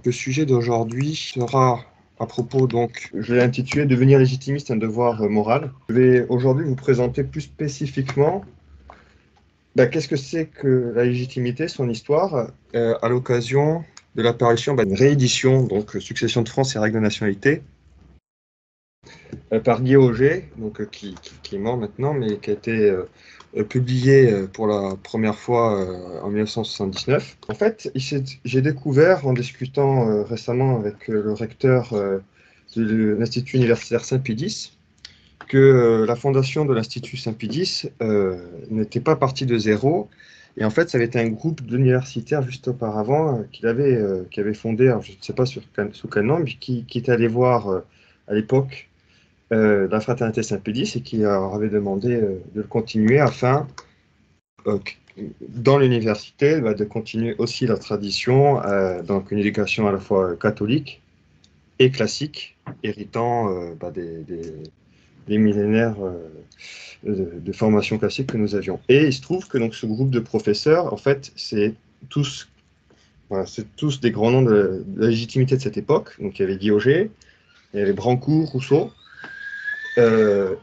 Le sujet d'aujourd'hui sera à propos, donc, je l'ai intitulé « Devenir légitimiste, un devoir moral ». Je vais aujourd'hui vous présenter plus spécifiquement qu'est-ce que c'est que la légitimité, son histoire, à l'occasion de l'apparition d'une réédition, donc Succession de France et règles de nationalité, par Guy Auger, donc, qui est mort maintenant, mais qui a été publié pour la première fois en 1979. En fait, j'ai découvert, en discutant récemment avec le recteur de l'Institut universitaire Saint-Pédis, que la fondation de l'Institut Saint-Pédis n'était pas partie de zéro. Et en fait, ça avait été un groupe d'universitaires juste auparavant qui avait fondé, alors je ne sais pas sous quel nom, mais qui était allé voir à l'époque la fraternité Saint-Pédis et qui leur avait demandé de le continuer afin, dans l'université, de continuer aussi la tradition, donc une éducation à la fois catholique et classique, héritant des millénaires de formation classique que nous avions. Et il se trouve que donc, ce groupe de professeurs, en fait, c'est tous des grands noms de la légitimité de cette époque. Donc il y avait Guy Auger, il y avait Brancourt, Rousseau,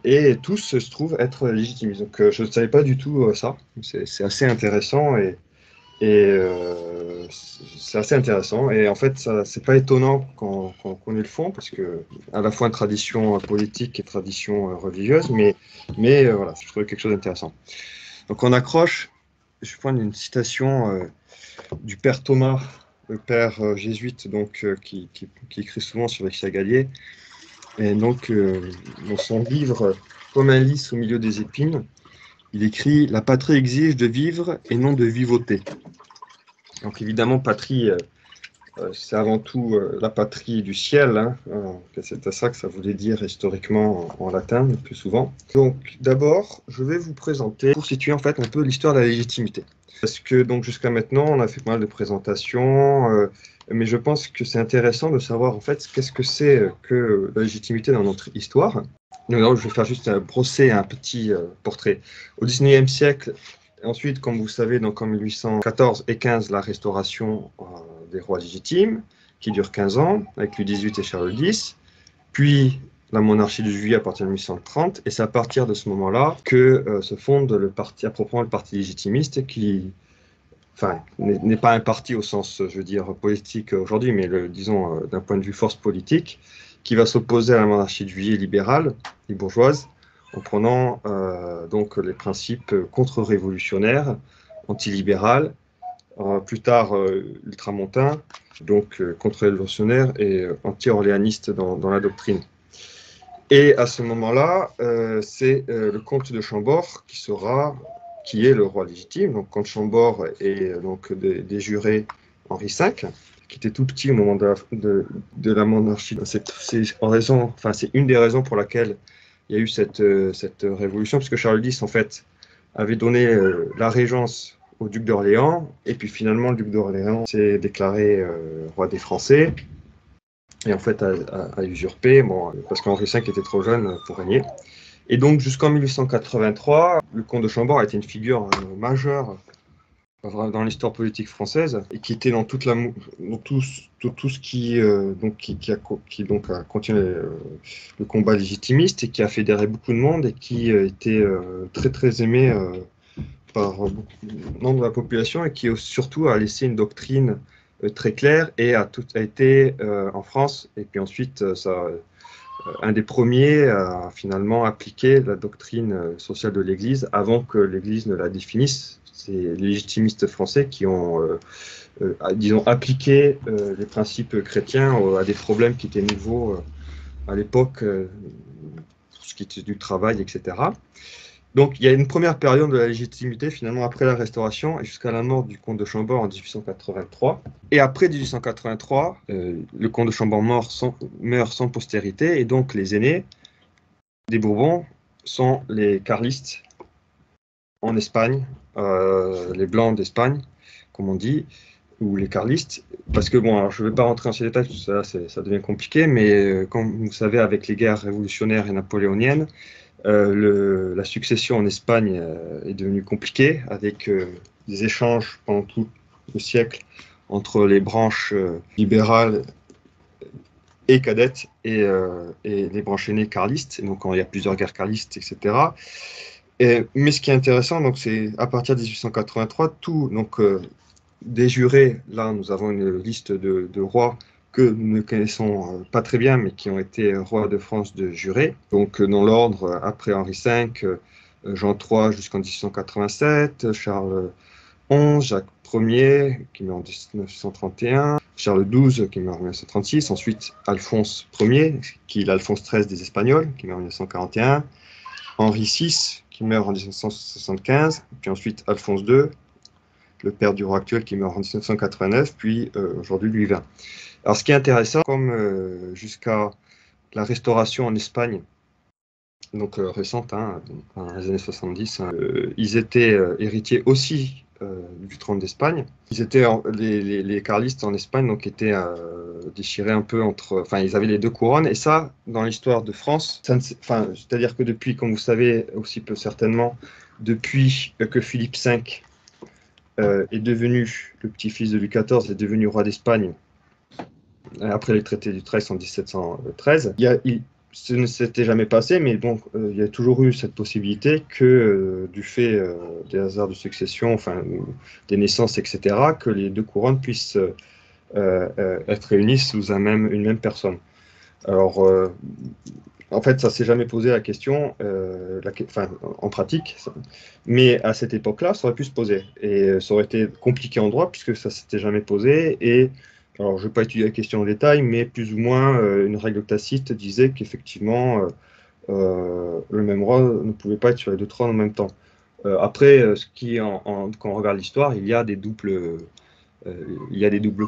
et tous se trouvent être légitimistes. Donc je ne savais pas du tout ça. C'est assez intéressant et c'est assez intéressant. Et en fait, c'est pas étonnant quand on connaît le fond, parce que à la fois une tradition politique et tradition religieuse, mais voilà, je trouvais quelque chose d'intéressant. Donc on accroche, je vais prendre une citation du père Thomas, le père jésuite, donc qui écrit souvent sur les Gallier. Et donc, dans son livre « Comme un lys au milieu des épines », il écrit « La patrie exige de vivre et non de vivoter ». Donc évidemment, patrie, c'est avant tout la patrie du ciel. Hein. C'est à ça que ça voulait dire historiquement en latin, le plus souvent. Donc d'abord, je vais vous présenter, pour situer en fait un peu l'histoire de la légitimité. Parce que donc jusqu'à maintenant, on a fait pas mal de présentations, mais je pense que c'est intéressant de savoir en fait qu'est-ce que c'est que la légitimité dans notre histoire. Donc, je vais faire juste brosser un petit portrait. Au XIXe siècle, ensuite, comme vous savez, donc en 1814 et 15, la restauration des rois légitimes, qui dure 15 ans, avec Louis XVIII et Charles X, puis la monarchie de Juillet à partir de 1830, et c'est à partir de ce moment-là que se fonde le parti, à proprement le parti légitimiste, qui n'est pas un parti au sens, je veux dire, politique aujourd'hui, mais disons d'un point de vue force politique, qui va s'opposer à la monarchie de Juillet libérale et bourgeoise, en prenant donc les principes contre-révolutionnaires, antilibérales, plus tard ultramontains, donc contre-révolutionnaires et anti-orléanistes dans la doctrine. Et à ce moment-là, c'est le comte de Chambord qui est le roi légitime. Donc, comte Chambord est donc des jurés Henri V, qui était tout petit au moment de la monarchie. C'est une des raisons pour laquelle il y a eu cette révolution, puisque Charles X, en fait, avait donné la régence au duc d'Orléans, et puis finalement, le duc d'Orléans s'est déclaré roi des Français, et en fait a usurpé, parce qu'Henri V était trop jeune pour régner. Et donc, jusqu'en 1883, le comte de Chambord a été une figure majeure dans l'histoire politique française, et qui était dans tout ce qui a continué le combat légitimiste, et qui a fédéré beaucoup de monde, et qui était très très aimé par beaucoup de membres de la population, et qui surtout a laissé une doctrine très claire, et a été en France, et puis ensuite un des premiers à finalement appliquer la doctrine sociale de l'Église avant que l'Église ne la définisse. C'est les légitimistes français qui ont, disons, appliqué les principes chrétiens à des problèmes qui étaient nouveaux à l'époque, ce qui était du travail, etc. Donc il y a une première période de la légitimité, finalement, après la Restauration, et jusqu'à la mort du comte de Chambord en 1883. Et après 1883, le comte de Chambord meurt sans postérité, et donc les aînés des Bourbons sont les carlistes en Espagne, les Blancs d'Espagne, comme on dit, ou les carlistes, parce que, alors je ne vais pas rentrer dans ces détails, parce que ça devient compliqué, mais comme vous savez, avec les guerres révolutionnaires et napoléoniennes, la succession en Espagne est devenue compliquée, avec des échanges pendant tout le siècle entre les branches libérales et cadettes et les branches aînées carlistes. Donc, quand il y a plusieurs guerres carlistes, etc. Mais ce qui est intéressant, donc, c'est à partir de 1883, tout, donc, des jurés, là, nous avons une liste de rois que nous ne connaissons pas très bien, mais qui ont été rois de France de jurés. Donc, dans l'ordre, après Henri V, Jean III jusqu'en 1887, Charles XI, Jacques Ier, qui meurt en 1931, Charles XII, qui meurt en 1936, ensuite Alphonse Ier, qui est l'Alphonse XIII des Espagnols, qui meurt en 1941, Henri VI, qui meurt en 1975, puis ensuite Alphonse II, le père du roi actuel, qui meurt en 1989, puis aujourd'hui Louis XX. Alors, ce qui est intéressant, comme jusqu'à la Restauration en Espagne, donc récente, hein, dans les années 70, hein, ils étaient héritiers aussi du trône d'Espagne. Ils étaient les carlistes en Espagne, donc étaient déchirés un peu entre, enfin, ils avaient les deux couronnes. Et ça, dans l'histoire de France, enfin, c'est-à-dire que depuis, comme vous savez aussi peu certainement, depuis que Philippe V est devenu, le petit-fils de Louis XIV, est devenu roi d'Espagne, après les traités d'Utrecht en 1713, ce ne s'était jamais passé, mais bon, il y a toujours eu cette possibilité que, du fait des hasards de succession, enfin, des naissances, etc., que les deux couronnes puissent être réunies sous une même personne. Alors, en fait, ça ne s'est jamais posé la question, enfin, en pratique, mais à cette époque-là, ça aurait pu se poser. Et ça aurait été compliqué en droit, puisque ça ne s'était jamais posé. Et alors, je ne vais pas étudier la question en détail, mais plus ou moins, une règle tacite disait qu'effectivement, le même roi ne pouvait pas être sur les deux trônes en même temps. Après, quand on regarde l'histoire, il y a des doubles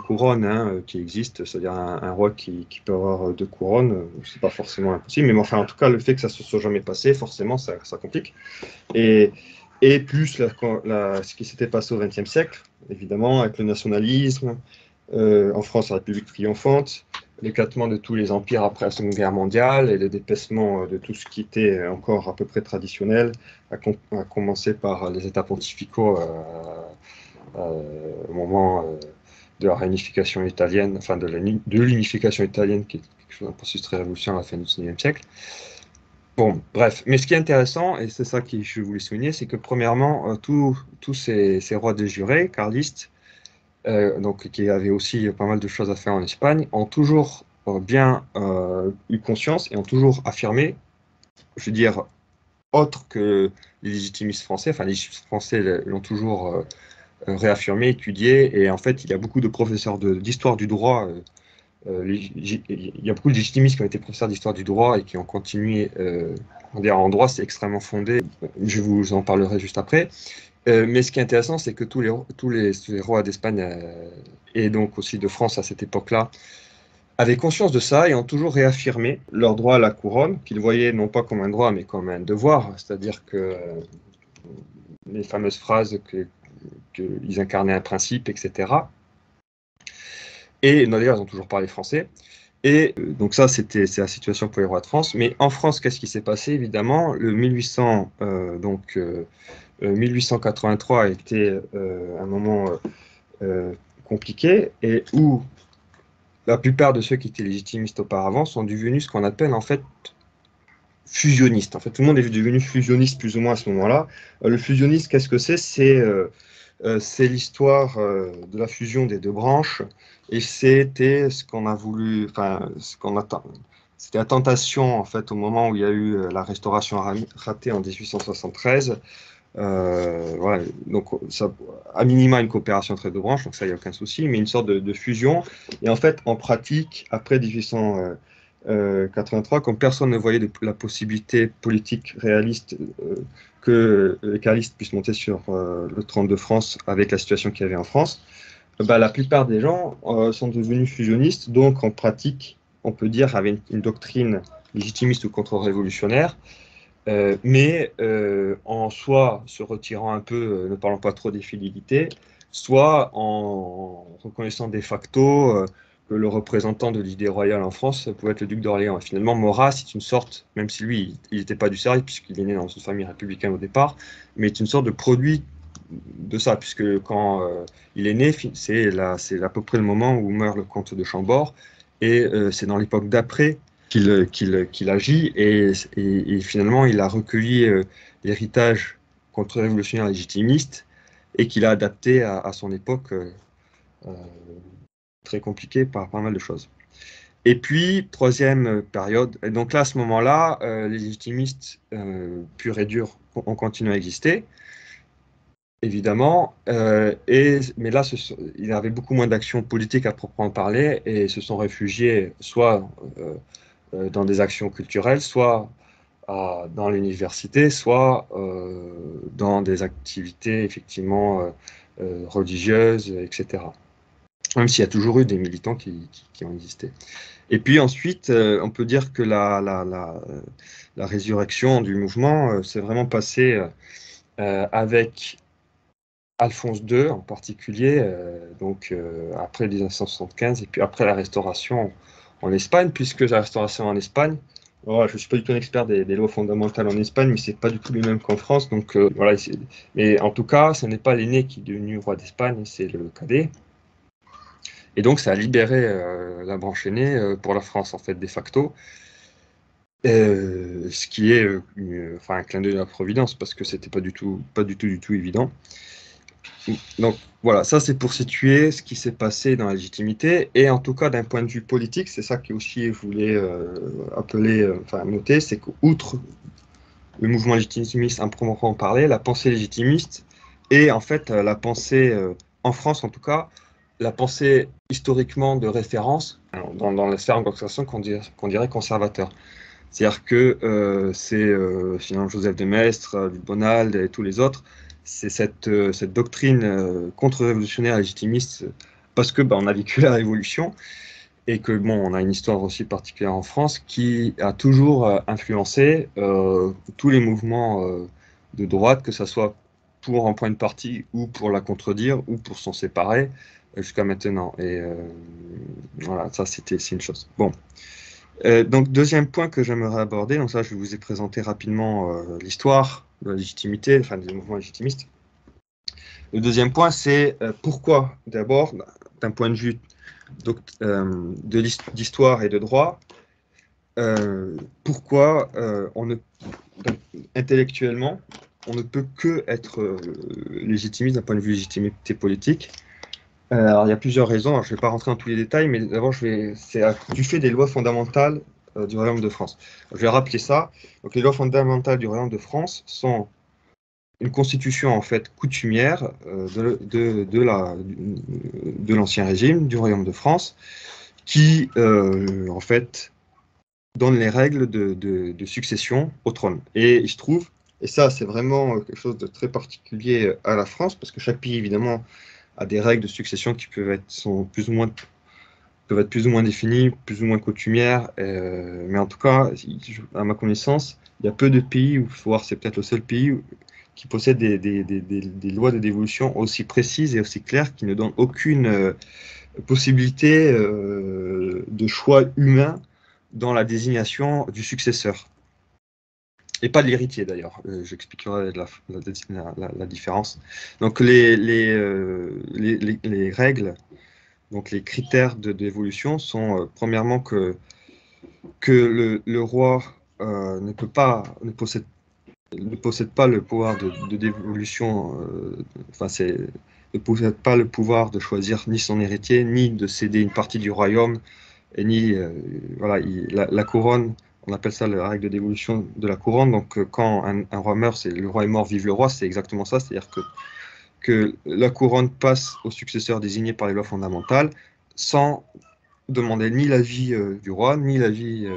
couronnes hein, qui existent, c'est-à-dire un roi qui peut avoir deux couronnes, c'est pas forcément impossible, mais enfin, en tout cas, le fait que ça se soit jamais passé, forcément, ça complique. Et, et plus ce qui s'était passé au XXe siècle, évidemment, avec le nationalisme, en France, la République triomphante, l'éclatement de tous les empires après la Seconde Guerre mondiale et le dépècement de tout ce qui était encore à peu près traditionnel, à commencer par les États pontificaux au moment de la réunification italienne, enfin de l'unification italienne, qui est quelque chose d'un processus de très révolution à la fin du XIXe siècle. Bon, bref, mais ce qui est intéressant, et c'est ça que je voulais souligner, c'est que premièrement, tous ces rois de jurés, carlistes, donc, qui avaient aussi pas mal de choses à faire en Espagne, ont toujours bien eu conscience et ont toujours affirmé, je veux dire, autre que les légitimistes français, enfin les légitimistes français l'ont toujours réaffirmé, étudié, et en fait, il y a beaucoup de professeurs d'histoire du droit, il y a beaucoup de légitimistes qui ont été professeurs d'histoire du droit et qui ont continué, en droit, c'est extrêmement fondé, je vous en parlerai juste après. Mais ce qui est intéressant, c'est que tous les rois d'Espagne et donc aussi de France à cette époque-là avaient conscience de ça et ont toujours réaffirmé leur droit à la couronne, qu'ils voyaient non pas comme un droit, mais comme un devoir. C'est-à-dire que les fameuses phrases qu'ils incarnaient un principe, etc. Et d'ailleurs, ils ont toujours parlé français. Et donc ça, c'est la situation pour les rois de France. Mais en France, qu'est-ce qui s'est passé? Évidemment, le 1883 a été un moment compliqué et où la plupart de ceux qui étaient légitimistes auparavant sont devenus ce qu'on appelle en fait fusionnistes. En fait, tout le monde est devenu fusionniste plus ou moins à ce moment-là. Le fusionniste, qu'est-ce que c'est? C'est l'histoire de la fusion des deux branches et c'était ce qu'on a voulu, enfin, c'était la tentation en fait au moment où il y a eu la restauration ratée en 1873. Voilà, donc ça, à minima une coopération entre les deux branches, donc ça, il n'y a aucun souci, mais une sorte de fusion. Et en fait, en pratique, après 1883, comme personne ne voyait la possibilité politique réaliste que les carlistes puissent monter sur le trône de France avec la situation qu'il y avait en France, bah, la plupart des gens sont devenus fusionnistes, donc en pratique, on peut dire, avec une doctrine légitimiste ou contre-révolutionnaire. Mais en soit se retirant un peu, ne parlant pas trop des fidélités, soit en reconnaissant de facto que le représentant de l'idée royale en France pouvait être le duc d'Orléans. Et finalement, Maurras, c'est une sorte, même si lui, il n'était pas du service, puisqu'il est né dans une famille républicaine au départ, mais est une sorte de produit de ça, puisque quand il est né, c'est à peu près le moment où meurt le comte de Chambord, et c'est dans l'époque d'après qu'il agit, et finalement il a recueilli l'héritage contre-révolutionnaire légitimiste, et qu'il a adapté à son époque euh, très compliquée par pas mal de choses. Et puis, troisième période, et donc là, à ce moment-là, les légitimistes purs et durs ont continué à exister, évidemment, mais là, il y avait beaucoup moins d'actions politiques à proprement parler, et se sont réfugiés soit dans des actions culturelles, soit dans l'université, soit dans des activités effectivement religieuses, etc. Même s'il y a toujours eu des militants qui ont existé. Et puis ensuite, on peut dire que la résurrection du mouvement s'est vraiment passée avec Alphonse II en particulier, donc après 1975 et puis après la Restauration en Espagne, puisque la Restauration en Espagne, voilà, je ne suis pas du tout un expert des lois fondamentales en Espagne, mais c'est pas du tout les mêmes qu'en France, donc voilà. Mais en tout cas, ce n'est pas l'aîné qui est devenu roi d'Espagne, c'est le cadet. Et donc, ça a libéré la branche aînée pour la France, en fait, de facto. Ce qui est enfin, un clin d'œil à la Providence, parce que c'était pas du tout évident. Donc voilà, ça c'est pour situer ce qui s'est passé dans la légitimité, et en tout cas d'un point de vue politique, c'est ça qui aussi je voulais appeler, enfin noter, c'est qu'outre le mouvement légitimiste à proprement parler, la pensée légitimiste et en fait la pensée, en France en tout cas, la pensée historiquement de référence dans la sphère anglo-saxonne qu'on dirait conservateur. C'est-à-dire que c'est finalement Joseph de Maistre, Luc Bonald et tous les autres, c'est cette doctrine contre-révolutionnaire légitimiste, parce que on a vécu la Révolution et que bon, on a une histoire aussi particulière en France qui a toujours influencé tous les mouvements de droite, que ce soit pour en prendre parti ou pour la contredire ou pour s'en séparer jusqu'à maintenant. Et voilà, ça c'est une chose. Bon. Donc, deuxième point que j'aimerais aborder, donc ça, je vous ai présenté rapidement l'histoire de la légitimité, enfin des mouvements légitimistes. Le deuxième point, c'est pourquoi, d'abord, d'un point de vue d'histoire et de droit, pourquoi intellectuellement, on ne peut que être légitimiste d'un point de vue légitimité politique. Alors, il y a plusieurs raisons. Alors, je ne vais pas rentrer dans tous les détails, mais d'abord, c'est du fait des lois fondamentales du Royaume de France. Je vais rappeler ça. Donc, les lois fondamentales du Royaume de France sont une constitution en fait coutumière de l'Ancien Régime du Royaume de France, qui en fait donne les règles de succession au trône. Et il se trouve, et ça c'est vraiment quelque chose de très particulier à la France, parce que chaque pays évidemment a des règles de succession qui peuvent être plus ou moins définies, plus ou moins coutumières, mais en tout cas, à ma connaissance, il y a peu de pays, ou voire c'est peut-être le seul pays qui possède des lois de dévolution aussi précises et aussi claires, qui ne donnent aucune possibilité de choix humain dans la désignation du successeur. Et pas de l'héritier d'ailleurs, j'expliquerai la différence. Donc les règles, donc les critères de dévolution sont premièrement que le roi ne possède pas le pouvoir de dévolution, ne possède pas le pouvoir de choisir ni son héritier, ni de céder une partie du royaume, et ni, voilà, la couronne, on appelle ça la règle de dévolution de la couronne. Donc, quand un roi meurt, c'est le roi est mort, vive le roi, c'est exactement ça. C'est-à-dire que la couronne passe au successeur désigné par les lois fondamentales sans demander ni l'avis du roi, ni l'avis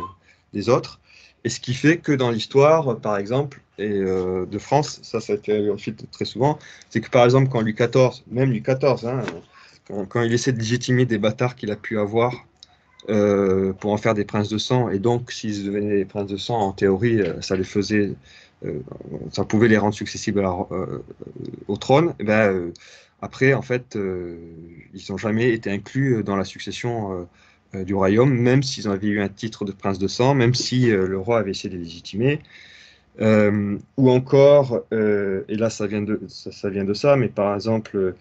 des autres. Et ce qui fait que dans l'histoire, par exemple, de France, ça a été ensuite très souvent, c'est que par exemple, quand Louis XIV, même Louis XIV, hein, quand il essaie de légitimer des bâtards qu'il a pu avoir pour en faire des princes de sang, et donc s'ils devenaient des princes de sang, en théorie, ça pouvait les rendre successibles au trône. Et ben, après, en fait, ils n'ont jamais été inclus dans la succession du royaume, même s'ils avaient eu un titre de prince de sang, même si le roi avait essayé de les légitimer. Ou encore, et là ça vient de ça, mais par exemple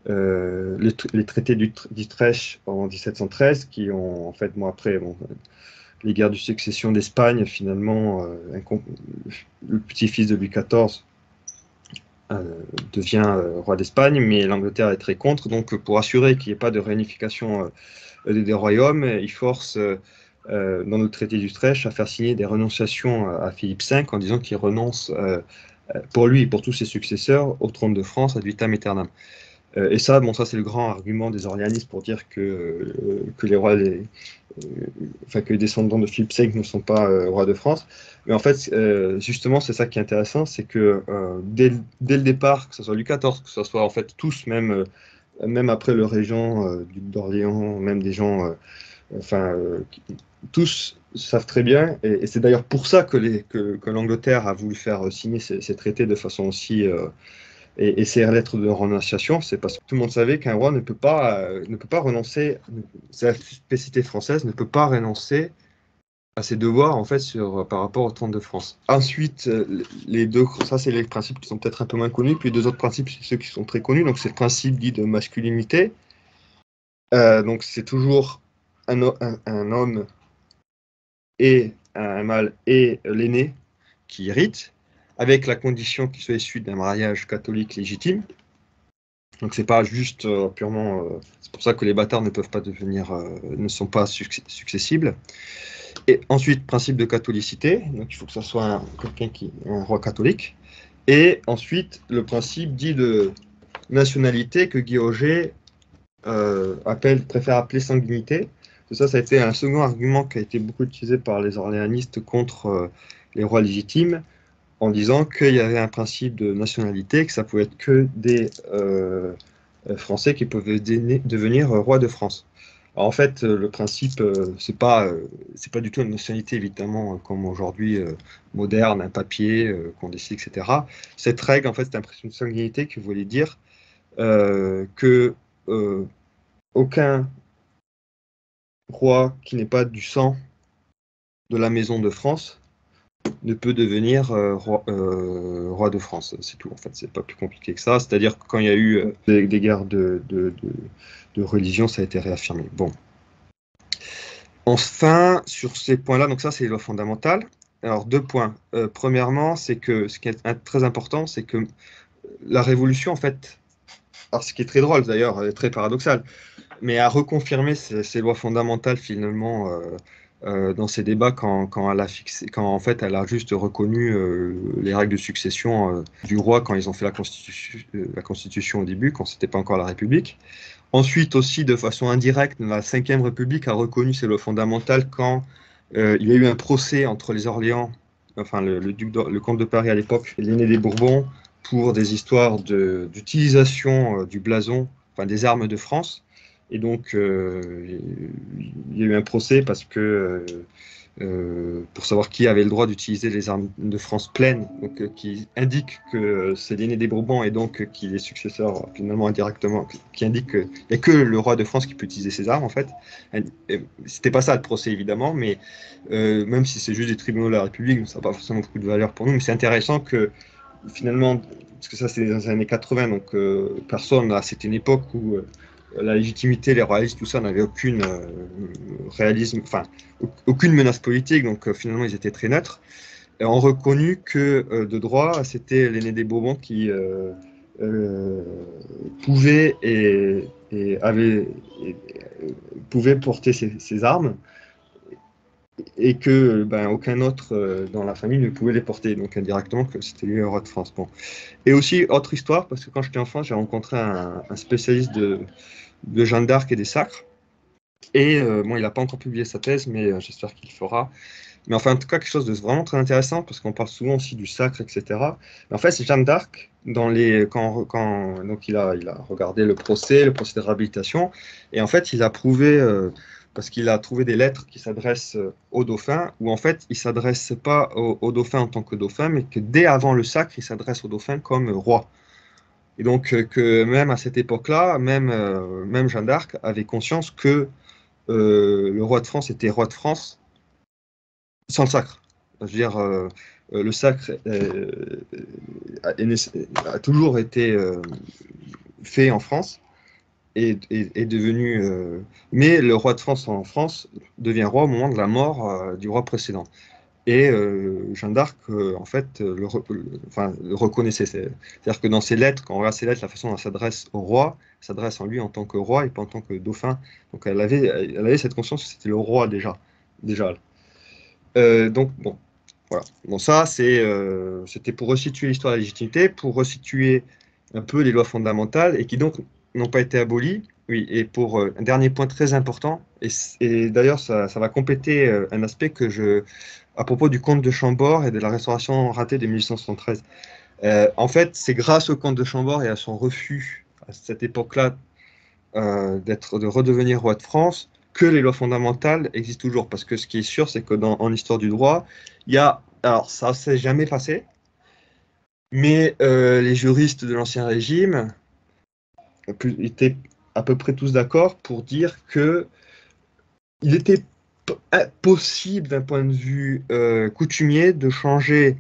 les traités d'Utrecht en 1713 qui ont en fait, bon après, bon, les guerres de succession d'Espagne, finalement, le petit-fils de Louis XIV euh, devient roi d'Espagne, mais l'Angleterre est très contre. Donc, pour assurer qu'il n'y ait pas de réunification des royaumes, il force, dans le traité d'Utrecht, à faire signer des renonciations à Philippe V en disant qu'il renonce, pour lui et pour tous ses successeurs, au trône de France ad vitam aeternam. Et ça, bon, ça c'est le grand argument des orléanistes pour dire que les rois, enfin que les descendants de Philippe V ne sont pas rois de France. Mais en fait, justement, c'est ça qui est intéressant, c'est que dès le départ, que ce soit Louis XIV, que ce soit en fait tous, même après le régent duc d'Orléans, même des gens, enfin, tous savent très bien, et c'est d'ailleurs pour ça que l'Angleterre a voulu faire signer ces traités de façon aussi et ces lettres de renonciation, c'est parce que tout le monde savait qu'un roi ne peut pas renoncer, c'est la spécificité française, ne peut pas renoncer à ses devoirs en fait par rapport au trône de France. Ensuite, les deux, ça c'est les principes qui sont peut-être un peu moins connus, puis les deux autres principes, c'est ceux qui sont très connus. Donc c'est le principe dit de masculinité. Donc c'est toujours un homme et un mâle et l'aîné qui hérite, avec la condition qu'il soit issu d'un mariage catholique légitime. Donc c'est pas juste purement. C'est pour ça que les bâtards ne peuvent pas devenir, ne sont pas successibles. Et ensuite, principe de catholicité. Donc il faut que ça soit quelqu'un qui est un roi catholique. Et ensuite, le principe dit de nationalité que Guy Auger préfère appeler sanguinité. Ça a été un second argument qui a été beaucoup utilisé par les orléanistes contre les rois légitimes, en disant qu'il y avait un principe de nationalité, que ça pouvait être que des Français qui pouvaient devenir rois de France. Alors, en fait, le principe, c'est pas du tout une nationalité, évidemment, comme aujourd'hui, moderne, un papier qu'on décide, etc. Cette règle, en fait, c'est un principe de sanguinité qui voulait dire que aucun roi qui n'est pas du sang de la maison de France ne peut devenir roi de France. C'est tout, en fait. C'est pas plus compliqué que ça. C'est-à-dire que quand il y a eu des guerres de religion, ça a été réaffirmé. Bon. Enfin, sur ces points-là, donc ça, c'est les lois fondamentales. Alors, deux points. Premièrement, c'est que ce qui est très important, c'est que la Révolution, en fait, alors ce qui est très drôle d'ailleurs, très paradoxal, mais a reconfirmé ces lois fondamentales finalement dans ces débats quand elle a fixé, quand en fait elle a juste reconnu les règles de succession du roi quand ils ont fait la constitution au début, quand c'était pas encore la République. Ensuite aussi de façon indirecte, la Ve République a reconnu ces lois fondamentales quand il y a eu un procès entre les Orléans, enfin le comte de Paris à l'époque, et l'aîné des Bourbons, pour des histoires d'utilisation du blason, enfin des armes de France. Et donc, il y a eu un procès parce que pour savoir qui avait le droit d'utiliser les armes de France pleines, donc, qui indique que c'est l'aîné des Bourbons et donc qui est successeur finalement indirectement, qui indique qu'il n'y a que le roi de France qui peut utiliser ces armes en fait. C'était pas ça le procès évidemment, mais même si c'est juste des tribunaux de la République, ça n'a pas forcément beaucoup de valeur pour nous, mais c'est intéressant que finalement, parce que ça c'est dans les années 80, donc personne, c'était une époque où la légitimité, les royalistes, tout ça n'avait aucune réalisme, enfin aucune menace politique, donc finalement ils étaient très neutres, et ont reconnu que de droit, c'était l'aîné des Bourbons qui euh, pouvait pouvait porter ses armes et que ben, aucun autre dans la famille ne pouvait les porter, donc indirectement que c'était lui le roi de France. Bon. Et aussi, autre histoire, parce que quand j'étais enfant, j'ai rencontré un spécialiste de Jeanne d'Arc et des sacres. Et bon, il n'a pas encore publié sa thèse, mais j'espère qu'il le fera. Mais enfin, en tout cas, quelque chose de vraiment très intéressant, parce qu'on parle souvent aussi du sacre, etc. Mais en fait, c'est Jeanne d'Arc, donc il a regardé le procès de réhabilitation, et en fait, il a prouvé, parce qu'il a trouvé des lettres qui s'adressent au dauphin, où en fait, il ne s'adresse pas au dauphin en tant que dauphin, mais que dès avant le sacre, il s'adresse au dauphin comme roi. Et donc, que même à cette époque-là, même Jeanne d'Arc avait conscience que le roi de France était roi de France sans le sacre. Je veux dire, le sacre a toujours été fait en France et est devenu... mais le roi de France en France devient roi au moment de la mort du roi précédent. Et Jeanne d'Arc, en fait, le reconnaissait. C'est-à-dire que dans ses lettres, quand on regarde ses lettres, la façon dont elle s'adresse au roi, elle s'adresse en lui en tant que roi et pas en tant que dauphin. Donc elle avait cette conscience que c'était le roi déjà. Donc bon, voilà. Bon, ça, c'était pour resituer l'histoire de la légitimité, pour resituer un peu les lois fondamentales et qui donc n'ont pas été abolies. Oui, et pour un dernier point très important, et d'ailleurs ça va compléter un aspect à propos du comte de Chambord et de la restauration ratée de 1873. En fait, c'est grâce au comte de Chambord et à son refus à cette époque-là de redevenir roi de France que les lois fondamentales existent toujours. Parce que ce qui est sûr, c'est que en histoire du droit, il y a, alors ça s'est jamais passé, mais les juristes de l'Ancien Régime étaient à peu près tous d'accord pour dire que il était possible d'un point de vue coutumier de changer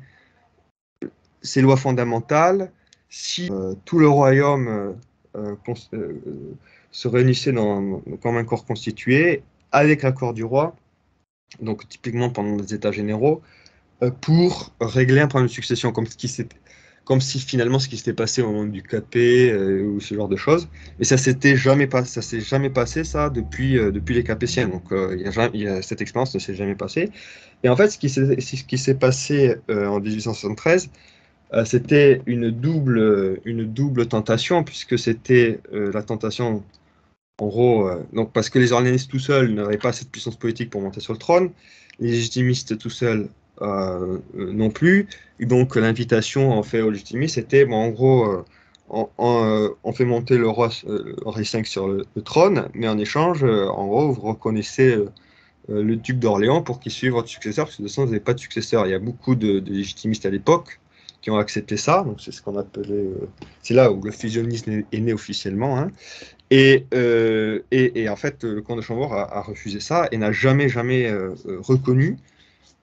ces lois fondamentales si tout le royaume se réunissait comme un corps constitué avec l'accord du roi, donc typiquement pendant les États généraux, pour régler un problème de succession, comme si finalement ce qui s'était passé au moment du Capet ou ce genre de choses. Mais ça s'est jamais passé ça depuis les Capétiens. Donc cette expérience ne s'est jamais passée. Et en fait, ce qui s'est passé en 1873, c'était une double tentation, puisque c'était la tentation, en gros, donc parce que les orléanistes tout seuls n'avaient pas cette puissance politique pour monter sur le trône, les légitimistes tout seuls non plus. Et donc l'invitation en fait aux légitimistes, c'était, bon, en gros, on fait monter le roi Henri V sur le trône, mais en échange, en gros, vous reconnaissez le duc d'Orléans pour qu'il suive votre successeur, parce que de toute façon, vous n'avez pas de successeur. Il y a beaucoup de légitimistes à l'époque qui ont accepté ça, donc c'est ce qu'on appelait, c'est là où le fusionnisme est né officiellement, hein. Et en fait, le comte de Chambord a refusé ça et n'a jamais reconnu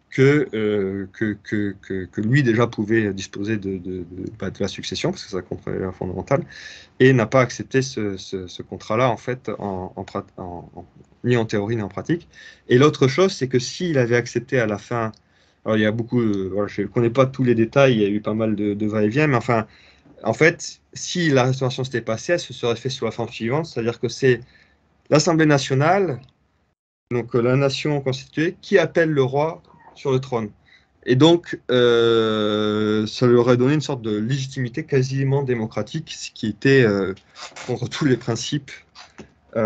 que lui déjà pouvait disposer de la succession, parce que c'est un contrat fondamental, et n'a pas accepté ce contrat-là, en fait, ni en théorie ni en pratique. Et l'autre chose, c'est que s'il avait accepté à la fin, alors il y a beaucoup, voilà, je ne connais pas tous les détails, il y a eu pas mal de va-et-vient, mais enfin, en fait, si la restauration s'était passée, elle se serait faite sous la forme suivante, c'est-à-dire que c'est l'Assemblée nationale, donc la nation constituée, qui appelle le roi sur le trône. Et donc, ça lui aurait donné une sorte de légitimité quasiment démocratique, ce qui était contre tous les principes à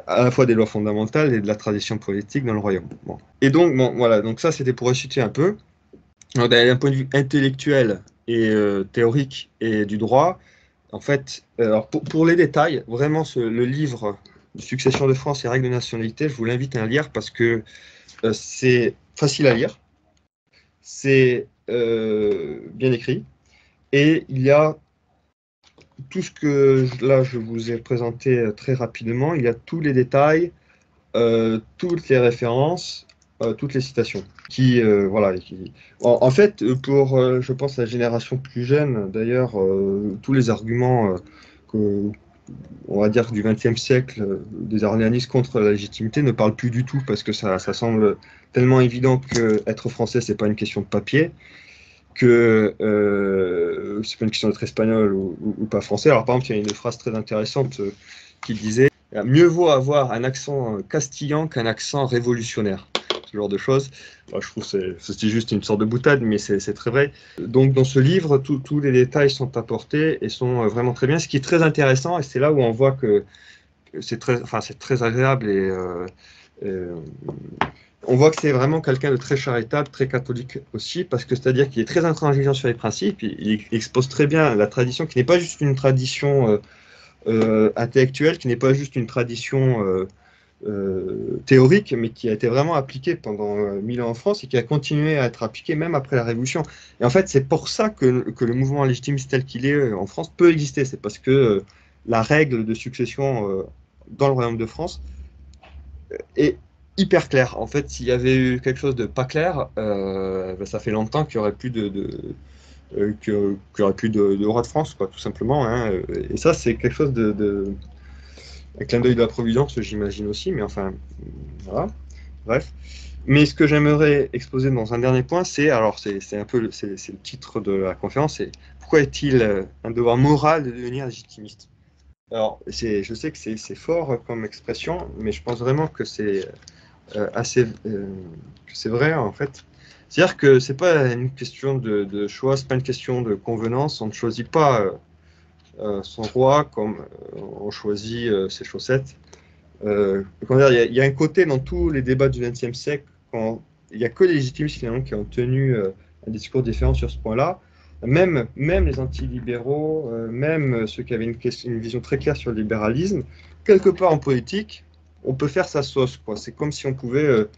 la fois des lois fondamentales et de la tradition politique dans le royaume. Bon. Et donc, bon, voilà, donc ça c'était pour resituer un peu. D'un point de vue intellectuel et théorique et du droit, en fait, alors pour les détails, vraiment le livre Succession de France et règles de nationalité, je vous l'invite à le lire parce que c'est facile à lire, c'est bien écrit, et il y a tout ce que là je vous ai présenté très rapidement, il y a tous les détails, toutes les références, toutes les citations. Voilà, en fait, pour, je pense, la génération plus jeune, d'ailleurs, tous les arguments on va dire, du XXe siècle, des orléanistes contre la légitimité ne parlent plus du tout, parce que ça semble tellement évident qu'être français, c'est pas une question de papier, que c'est pas une question d'être espagnol ou pas français. Alors, par exemple, il y a une phrase très intéressante qui disait « Mieux vaut avoir un accent castillan qu'un accent révolutionnaire ». Ce genre de choses. Alors, je trouve que c'est juste une sorte de boutade, mais c'est très vrai. Donc, dans ce livre, tous les détails sont apportés et sont vraiment très bien. Ce qui est très intéressant, et c'est là où on voit que c'est très agréable on voit que c'est vraiment quelqu'un de très charitable, très catholique aussi, parce que c'est-à-dire qu'il est très intransigeant sur les principes, il expose très bien la tradition, qui n'est pas juste une tradition intellectuelle, qui n'est pas juste une tradition théorique, mais qui a été vraiment appliquée pendant 1000 ans en France et qui a continué à être appliquée même après la Révolution. Et en fait, c'est pour ça que le mouvement légitimiste tel qu'il est en France peut exister. C'est parce que la règle de succession dans le Royaume de France est hyper clair. En fait, s'il y avait eu quelque chose de pas clair, ça fait longtemps qu'il n'y aurait plus qu'il y aurait plus de roi de France, quoi, tout simplement, hein. Et ça, c'est quelque chose un clin d'œil de la Providence, j'imagine aussi, mais enfin, voilà, bref. Mais ce que j'aimerais exposer dans un dernier point, alors c'est un peu c'est le titre de la conférence, c'est pourquoi est-il un devoir moral de devenir légitimiste? Alors, je sais que c'est fort comme expression, mais je pense vraiment que c'est que c'est vrai en fait. C'est-à-dire que c'est pas une question de choix, c'est pas une question de convenance. On ne choisit pas son roi comme on choisit ses chaussettes. Comment dire, il y a un côté dans tous les débats du XXe siècle, quand il n'y a que les légitimistes finalement qui ont tenu un discours différent sur ce point-là. Même les antilibéraux, même ceux qui avaient une vision très claire sur le libéralisme, quelque part en politique, on peut faire sa sauce, quoi. C'est comme si on pouvait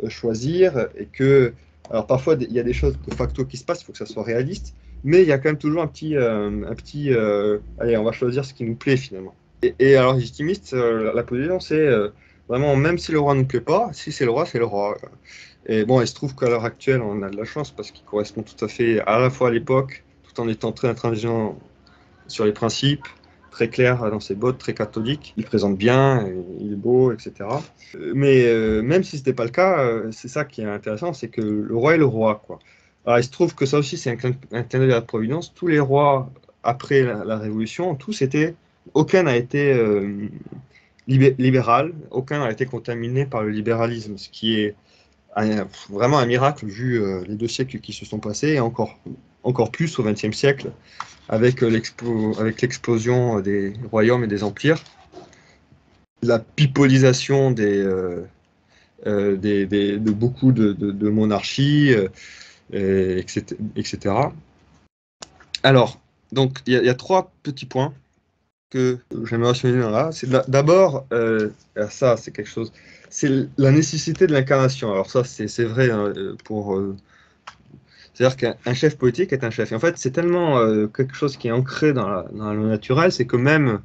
choisir et que, alors parfois il y a des choses de facto qui se passent, il faut que ça soit réaliste, mais il y a quand même toujours allez, on va choisir ce qui nous plaît finalement. Et alors légitimiste, la position c'est vraiment, même si le roi ne nous plaît pas, si c'est le roi, c'est le roi. Et bon, il se trouve qu'à l'heure actuelle, on a de la chance parce qu'il correspond tout à fait à la fois à l'époque, tout en étant très intransigeant sur les principes, très clair dans ses bottes, très catholique. Il présente bien, il est beau, etc. Mais même si ce n'était pas le cas, c'est ça qui est intéressant, c'est que le roi est le roi, quoi. Alors il se trouve que ça aussi, c'est un clin d'œil à la Providence. Tous les rois, après la Révolution, aucun n'a été libéral, aucun n'a été contaminé par le libéralisme, ce qui est vraiment un miracle vu les 2 siècles qui se sont passés, et encore plus au XXe siècle, avec l'explosion des royaumes et des empires, la pipolisation de beaucoup de monarchies, etc. Alors, donc, il y a 3 petits points que j'aimerais souligner là. C'est d'abord, ça, c'est quelque chose, c'est la nécessité de l'incarnation. Alors ça, c'est vrai hein, c'est-à-dire qu'un chef politique est un chef. Et en fait, c'est tellement quelque chose qui est ancré dans le naturel, c'est que même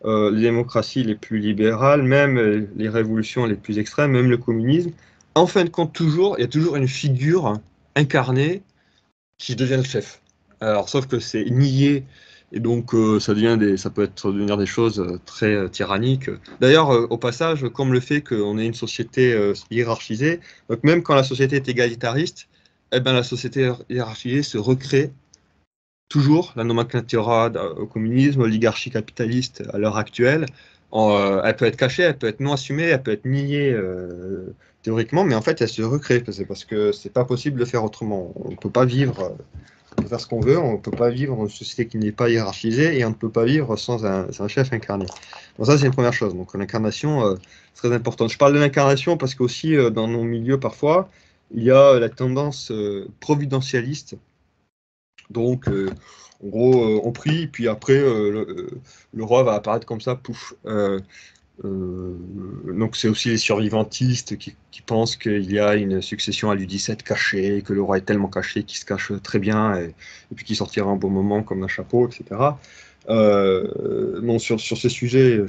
les démocraties les plus libérales, même les révolutions les plus extrêmes, même le communisme, en fin de compte, il y a toujours une figure incarnée qui devient le chef. Alors, sauf que c'est nié, et donc ça peut devenir des choses très tyranniques. D'ailleurs, au passage, comme le fait qu'on ait une société hiérarchisée, donc même quand la société est égalitariste, eh ben, la société hiérarchisée se recrée toujours. La nomenclatura au communisme, oligarchie capitaliste à l'heure actuelle, elle peut être cachée, elle peut être non assumée, elle peut être niée théoriquement, mais en fait, elle se recrée. C'est parce que c'est pas possible de faire autrement. On ne peut pas vivre, on peut faire ce qu'on veut, on ne peut pas vivre dans une société qui n'est pas hiérarchisée, et on ne peut pas vivre sans un chef incarné. Donc ça, c'est une première chose. Donc l'incarnation, c'est très importante. Je parle de l'incarnation parce qu'aussi, dans nos milieux, parfois, il y a la tendance providentialiste. Donc, en gros, on prie, puis après, le roi va apparaître comme ça, pouf. Donc, c'est aussi les survivantistes qui pensent qu'il y a une succession à Louis XVII cachée, que le roi est tellement caché qu'il se cache très bien, et puis qu'il sortira un bon moment comme un chapeau, etc. Bon, sur ce sujet,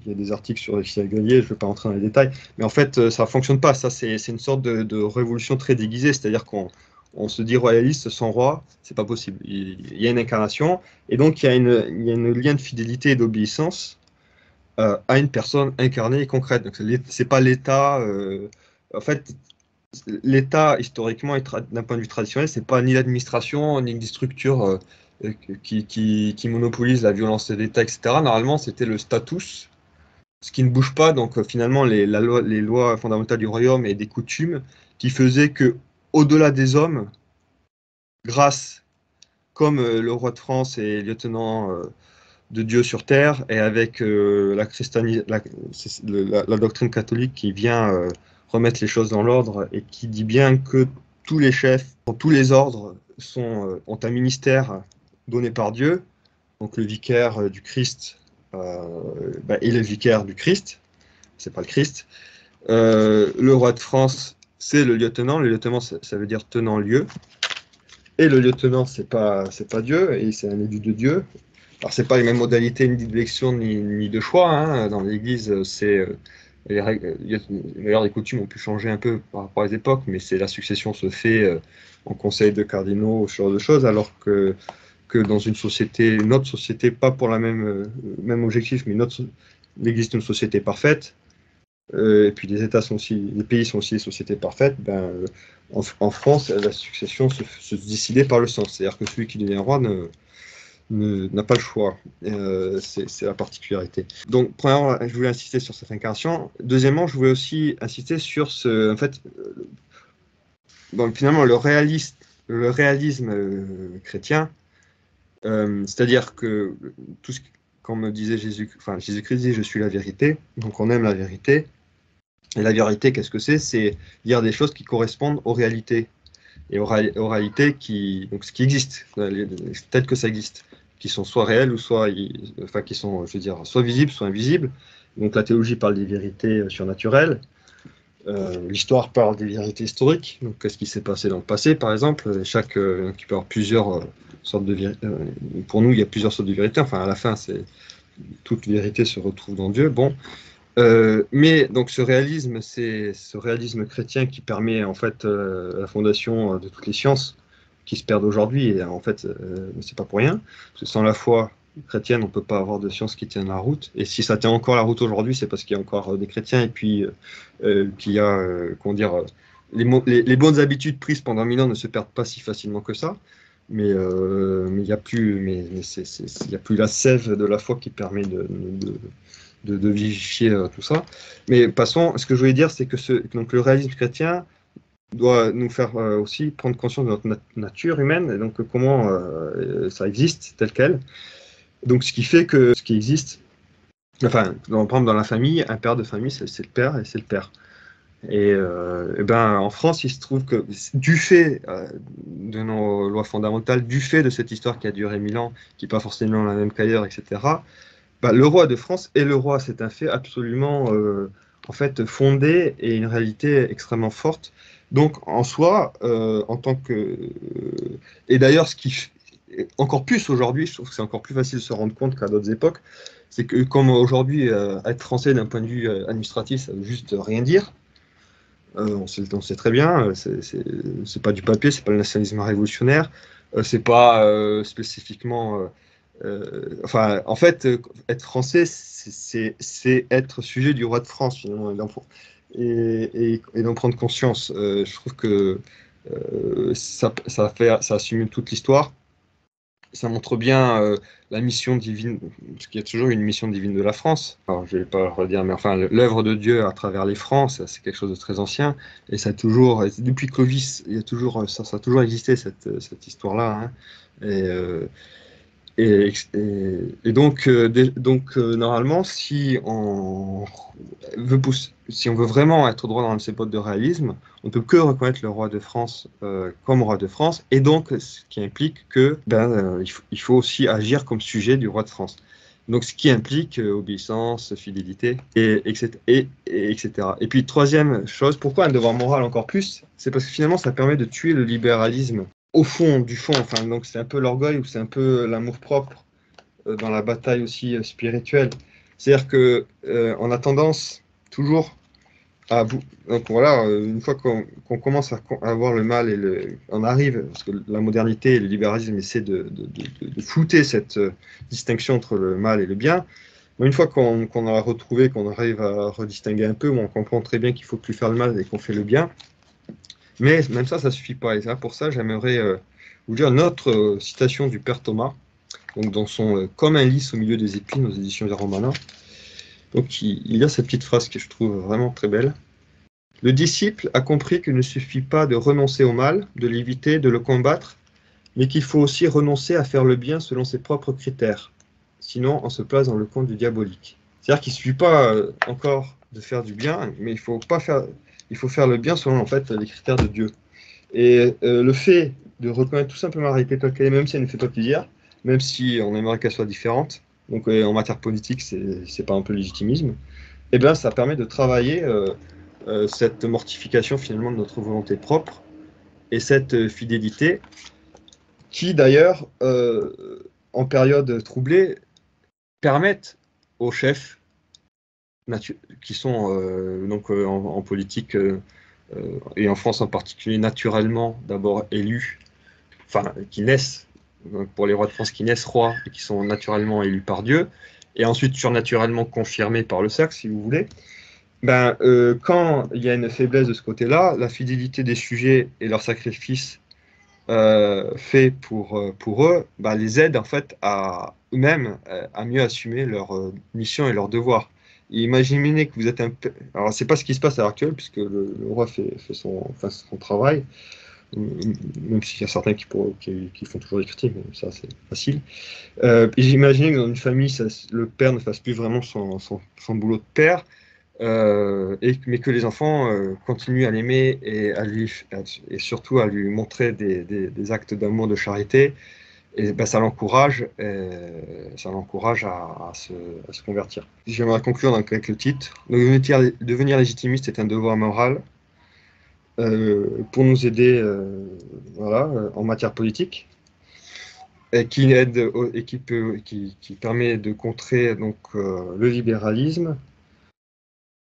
il y a des articles sur Alexis Gallier, je ne vais pas rentrer dans les détails, mais en fait, ça ne fonctionne pas. Ça, c'est une sorte de révolution très déguisée, c'est-à-dire qu'on se dit royaliste sans roi, c'est pas possible. Il y a une incarnation, et donc il y a une lien de fidélité et d'obéissance à une personne incarnée et concrète. Donc c'est pas l'État. En fait, l'État historiquement, d'un point de vue traditionnel, c'est pas ni l'administration ni des structures qui monopolisent la violence de l'État, etc. Normalement, c'était le status, ce qui ne bouge pas. Donc finalement, les lois fondamentales du royaume et des coutumes qui faisaient que, au-delà des hommes, grâce, comme le roi de France est lieutenant de Dieu sur terre, et avec la doctrine catholique qui vient remettre les choses dans l'ordre et qui dit bien que tous les chefs, tous les ordres ont un ministère donné par Dieu. Donc le vicaire du Christ est le vicaire du Christ, c'est pas le Christ. Le roi de France, c'est le lieutenant. Le lieutenant, ça veut dire tenant lieu. Et le lieutenant, c'est pas Dieu, et c'est un élu de Dieu. Alors, c'est pas les mêmes modalités ni d'élection ni de choix. Hein. Dans l'Église, c'est Les règles et coutumes ont pu changer un peu par rapport aux époques, mais la succession se fait en conseil de cardinaux, ce genre de choses, alors que dans une autre société, pas pour la même objectif, mais il existe une société parfaite, et puis les pays sont aussi des sociétés parfaites. En France, la succession se décidait par le sang, c'est-à-dire que celui qui devient roi n'a pas le choix. C'est la particularité. Donc, premièrement, je voulais insister sur cette incarnation. Deuxièmement, je voulais aussi insister sur en fait, finalement, le réalisme chrétien, c'est-à-dire que quand me disait Jésus-Christ dit, je suis la vérité, donc on aime la vérité. Et la vérité, qu'est-ce que c'est? C'est dire des choses qui correspondent aux réalités. Et aux réalités donc ce qui existe, peut-être que ça existe, qui sont soit réelles ou qui sont, je veux dire, soit visibles, soit invisibles. Donc la théologie parle des vérités surnaturelles, l'histoire parle des vérités historiques, donc qu'est-ce qui s'est passé dans le passé, par exemple. Qui peut avoir plusieurs sortes de vérités. Pour nous, il y a plusieurs sortes de vérités. Enfin, à la fin, toute vérité se retrouve dans Dieu. Bon. Mais donc c'est ce réalisme chrétien qui permet en fait la fondation de toutes les sciences qui se perdent aujourd'hui. Et en fait, c'est pas pour rien. Parce que sans la foi chrétienne, on peut pas avoir de sciences qui tiennent la route. Et si ça tient encore la route aujourd'hui, c'est parce qu'il y a encore des chrétiens et puis qu'il y a, comment dire, les bonnes habitudes prises pendant 1000 ans ne se perdent pas si facilement que ça. Mais il n'y a plus, il y a plus la sève de la foi qui permet de vivifier tout ça. Mais passons, ce que je voulais dire, c'est que donc le réalisme chrétien doit nous faire aussi prendre conscience de notre nature humaine, et donc comment ça existe tel quel. Donc ce qui fait que ce qui existe, enfin, par exemple dans la famille, un père de famille, c'est le père et c'est le père. En France, il se trouve que du fait de nos lois fondamentales, du fait de cette histoire qui a duré 1000 ans, qui n'est pas forcément la même qu'ailleurs, etc., le roi de France est le roi, c'est un fait absolument en fait fondé et une réalité extrêmement forte. Donc en soi, en tant que et d'ailleurs encore plus aujourd'hui, je trouve que c'est encore plus facile de se rendre compte qu'à d'autres époques, c'est que comme aujourd'hui être français d'un point de vue administratif, ça veut juste rien dire. On sait très bien, c'est pas du papier, c'est pas le nationalisme révolutionnaire, c'est pas spécifiquement. En fait, être français, c'est être sujet du roi de France, finalement, et d'en prendre conscience. Je trouve que ça assume toute l'histoire. Ça montre bien la mission divine, parce qu'il y a toujours une mission divine de la France. Alors, je ne vais pas le redire, mais enfin, l'œuvre de Dieu à travers les francs, c'est quelque chose de très ancien. Et ça a toujours, depuis Clovis, ça a toujours existé, cette histoire-là. Hein. Et, euh, Normalement, si on veut vraiment être droit dans ses bottes de réalisme, on ne peut que reconnaître le roi de France comme roi de France, et donc ce qui implique que il faut aussi agir comme sujet du roi de France. Donc ce qui implique obéissance, fidélité, etc. Et puis troisième chose, pourquoi un devoir moral encore plus? C'est parce que finalement ça permet de tuer le libéralisme au fond du fond. Enfin, donc c'est un peu l'orgueil ou c'est un peu l'amour-propre dans la bataille aussi spirituelle. C'est-à-dire que on a tendance toujours donc voilà, une fois qu'on commence à voir le mal on arrive, parce que la modernité et le libéralisme essaient de flouter cette distinction entre le mal et le bien. Mais une fois qu'on a retrouvé, qu'on arrive à redistinguer un peu, où on comprend très bien qu'il faut plus faire le mal et qu'on fait le bien, mais même ça suffit pas. Et pour ça, j'aimerais vous dire une autre citation du père Thomas, donc dans son Comme un lys au milieu des épines aux éditions Romana. Donc il y a cette petite phrase que je trouve vraiment très belle. Le disciple a compris qu'il ne suffit pas de renoncer au mal, de l'éviter, de le combattre, mais qu'il faut aussi renoncer à faire le bien selon ses propres critères. Sinon, on se place dans le camp du diabolique. C'est-à-dire qu'il ne suffit pas encore de faire du bien, mais il faut faire le bien selon en fait les critères de Dieu. Et le fait de reconnaître tout simplement la réalité telle qu'elle est, même si elle ne fait pas plaisir, même si on aimerait qu'elle soit différente, donc en matière politique, c'est pas un peu légitimisme, et bien ça permet de travailler cette mortification finalement de notre volonté propre et cette fidélité qui d'ailleurs, en période troublée, permettent au chef qui sont donc en politique et en France en particulier naturellement d'abord élus, enfin qui naissent pour les rois de France qui naissent rois et qui sont naturellement élus par Dieu, et ensuite surnaturellement confirmés par le cercle, si vous voulez. Ben, quand il y a une faiblesse de ce côté-là, la fidélité des sujets et leur sacrifice fait pour eux, ben, les aide en fait à eux-mêmes à mieux assumer leur mission et leurs devoirs. Et imaginez que vous êtes un peu... Alors, c'est pas ce qui se passe à l'heure actuelle, puisque le roi fait son travail, même s'il y a certains qui font toujours des critiques, mais ça, c'est facile. Et j'imaginais que dans une famille, le père ne fasse plus vraiment son boulot de père, mais que les enfants continuent à l'aimer et surtout à lui montrer des actes d'amour, de charité, et ben, ça l'encourage à se convertir. J'aimerais conclure donc avec le titre. Devenir légitimiste est un devoir moral pour nous aider voilà, en matière politique et qui aide et qui permet de contrer donc le libéralisme,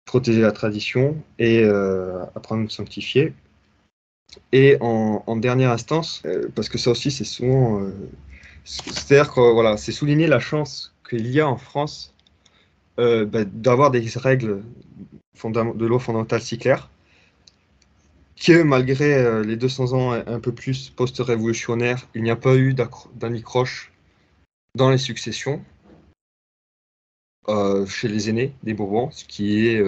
protéger la tradition et apprendre à nous sanctifier. Et en dernière instance, parce que ça aussi c'est souvent, c'est-à-dire que voilà, c'est souligner la chance qu'il y a en France d'avoir des règles de loi fondamentale si claires, que malgré les 200 ans un peu plus post-révolutionnaires, il n'y a pas eu d'anicroche dans les successions chez les aînés des Bourbons, ce qui est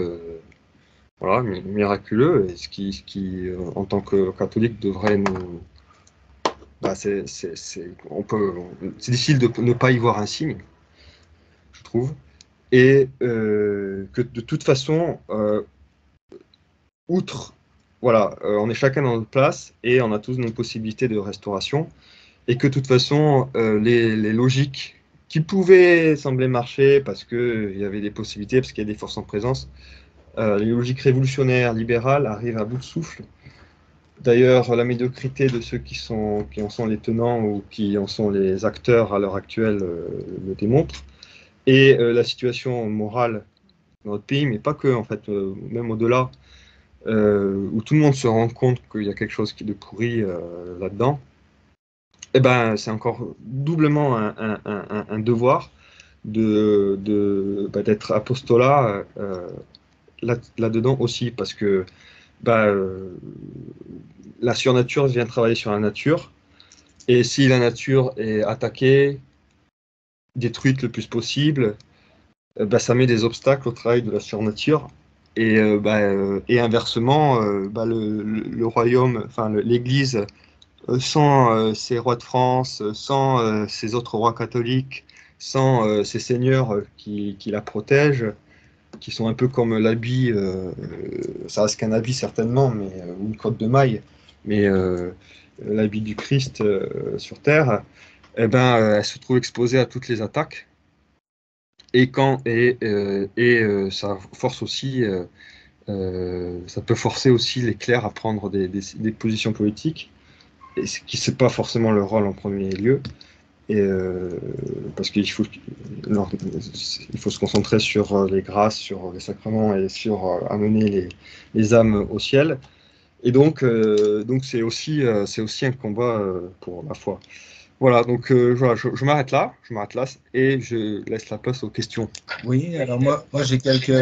voilà, miraculeux, et ce qui en tant que catholique, devrait nous... Bah, c'est difficile de ne pas y voir un signe, je trouve, et que de toute façon, outre, voilà, on est chacun dans notre place, et on a tous nos possibilités de restauration, et que de toute façon, les logiques qui pouvaient sembler marcher parce qu'il y avait des possibilités, parce qu'il y a des forces en présence, les logiques révolutionnaires, libérales arrivent à bout de souffle. D'ailleurs, la médiocrité de ceux qui en sont les tenants ou qui en sont les acteurs à l'heure actuelle le démontre. Et la situation morale dans notre pays, mais pas que, en fait, même au-delà, où tout le monde se rend compte qu'il y a quelque chose de pourri là-dedans, eh ben, c'est encore doublement un devoir d'être apostolat là-dedans aussi, parce que bah, la surnature vient travailler sur la nature, et si la nature est attaquée, détruite le plus possible, bah, ça met des obstacles au travail de la surnature, et inversement, le royaume, enfin l'Église, sans ses rois de France, sans ses autres rois catholiques, sans ces seigneurs qui la protègent, qui sont un peu comme l'habit, ça reste qu'un habit certainement, mais ou une cotte de maille, mais l'habit du Christ sur terre, eh ben, elle se trouve exposée à toutes les attaques. Ça force aussi, ça peut forcer aussi les clercs à prendre des positions politiques, et ce qui c'est pas forcément leur rôle en premier lieu. Et parce qu'il faut, il faut se concentrer sur les grâces, sur les sacrements et sur amener les âmes au ciel. Et donc c'est aussi un combat pour la foi. Voilà, donc voilà, je m'arrête là, et je laisse la place aux questions. Oui, alors moi j'ai quelques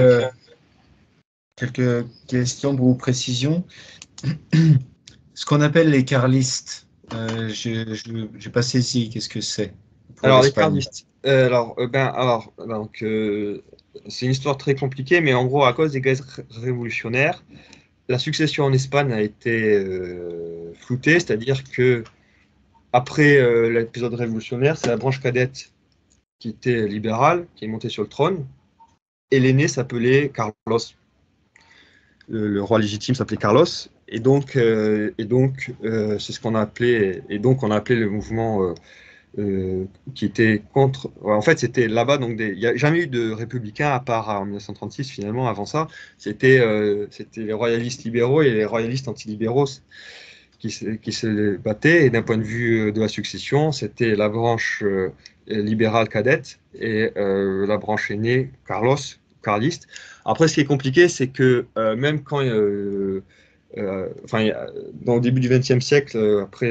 questions pour vos précisions. Ce qu'on appelle les carlistes, je n'ai pas saisi, qu'est-ce que c'est pour Alors les l'Espagne? cardistes, donc c'est une histoire très compliquée, mais en gros à cause des guerres révolutionnaires, la succession en Espagne a été floutée, c'est-à-dire que après l'épisode révolutionnaire, c'est la branche cadette qui était libérale, qui est montée sur le trône, et l'aîné s'appelait Carlos. Le roi légitime s'appelait Carlos, c'est ce qu'on a appelé, et donc on a appelé le mouvement qui était contre. En fait, c'était là-bas, donc il n'y a jamais eu de républicains à part en 1936 finalement. Avant ça, c'était les royalistes libéraux et les royalistes antilibéraux qui se battaient. Et d'un point de vue de la succession, c'était la branche libérale cadette et la branche aînée, Carlos, carliste. Après, ce qui est compliqué, c'est que même quand, dans le début du XXe siècle, après,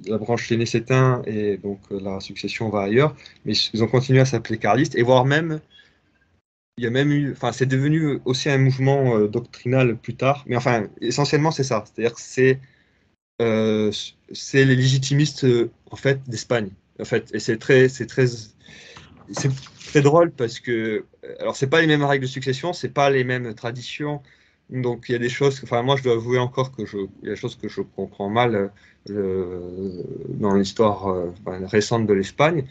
la branche l'aîné s'éteint et donc la succession va ailleurs, mais ils ont continué à s'appeler carlistes, et voire même, il y a même eu, enfin, c'est devenu aussi un mouvement doctrinal plus tard, mais enfin, essentiellement, c'est ça. C'est-à-dire que euh, c'est les légitimistes en fait d'Espagne. En fait, et c'est très drôle parce que, alors c'est pas les mêmes règles de succession, c'est pas les mêmes traditions. Donc il y a des choses, enfin moi je dois avouer encore il y a des choses que je comprends mal dans l'histoire récente de l'Espagne.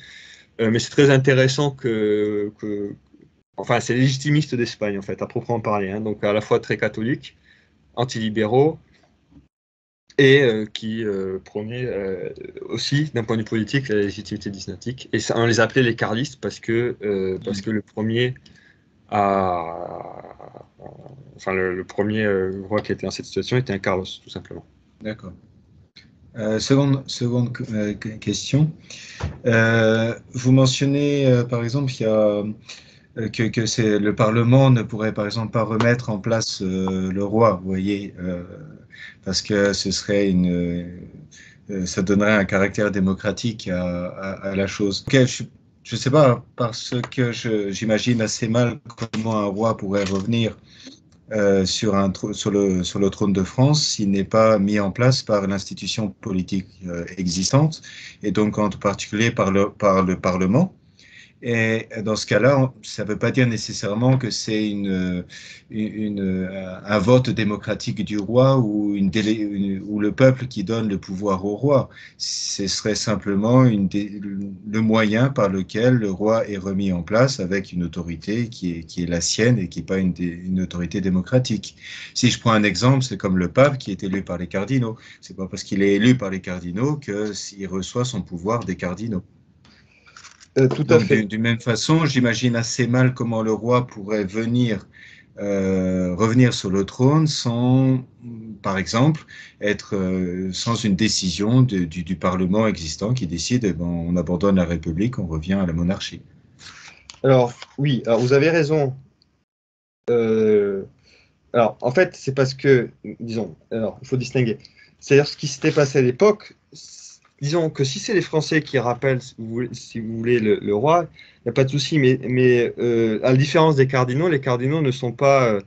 Mais c'est très intéressant enfin c'est légitimiste d'Espagne en fait, à proprement parler, hein. Donc à la fois très catholique, antilibéraux, et qui prônait aussi, d'un point de vue politique, la légitimité dynastique. Et ça, on les appelait les carlistes parce que le premier le premier roi qui était dans cette situation était un Carlos, tout simplement. D'accord. Seconde question. Vous mentionnez, par exemple, qu'il y a, que le Parlement ne pourrait, par exemple, pas remettre en place le roi, vous voyez, parce que ce serait ça donnerait un caractère démocratique à la chose. Okay, je ne sais pas, parce que j'imagine assez mal comment un roi pourrait revenir sur le trône de France s'il n'est pas mis en place par l'institution politique existante, et donc en particulier par le Parlement. Et dans ce cas-là, ça ne veut pas dire nécessairement que c'est un vote démocratique du roi ou le peuple qui donne le pouvoir au roi. Ce serait simplement le moyen par lequel le roi est remis en place avec une autorité qui est la sienne et qui n'est pas une autorité démocratique. Si je prends un exemple, c'est comme le pape qui est élu par les cardinaux. Ce n'est pas parce qu'il est élu par les cardinaux qu'il reçoit son pouvoir des cardinaux. Tout à fait. D'une même façon, j'imagine assez mal comment le roi pourrait revenir sur le trône sans, par exemple, sans une décision du Parlement existant qui décide, on abandonne la République, on revient à la monarchie. Alors, oui, alors vous avez raison. Alors, en fait, c'est parce que, disons, alors, il faut distinguer. C'est-à-dire ce qui s'était passé à l'époque. Disons que si c'est les Français qui rappellent, si vous voulez, le roi, il n'y a pas de souci, mais à la différence des cardinaux, les cardinaux ne sont pas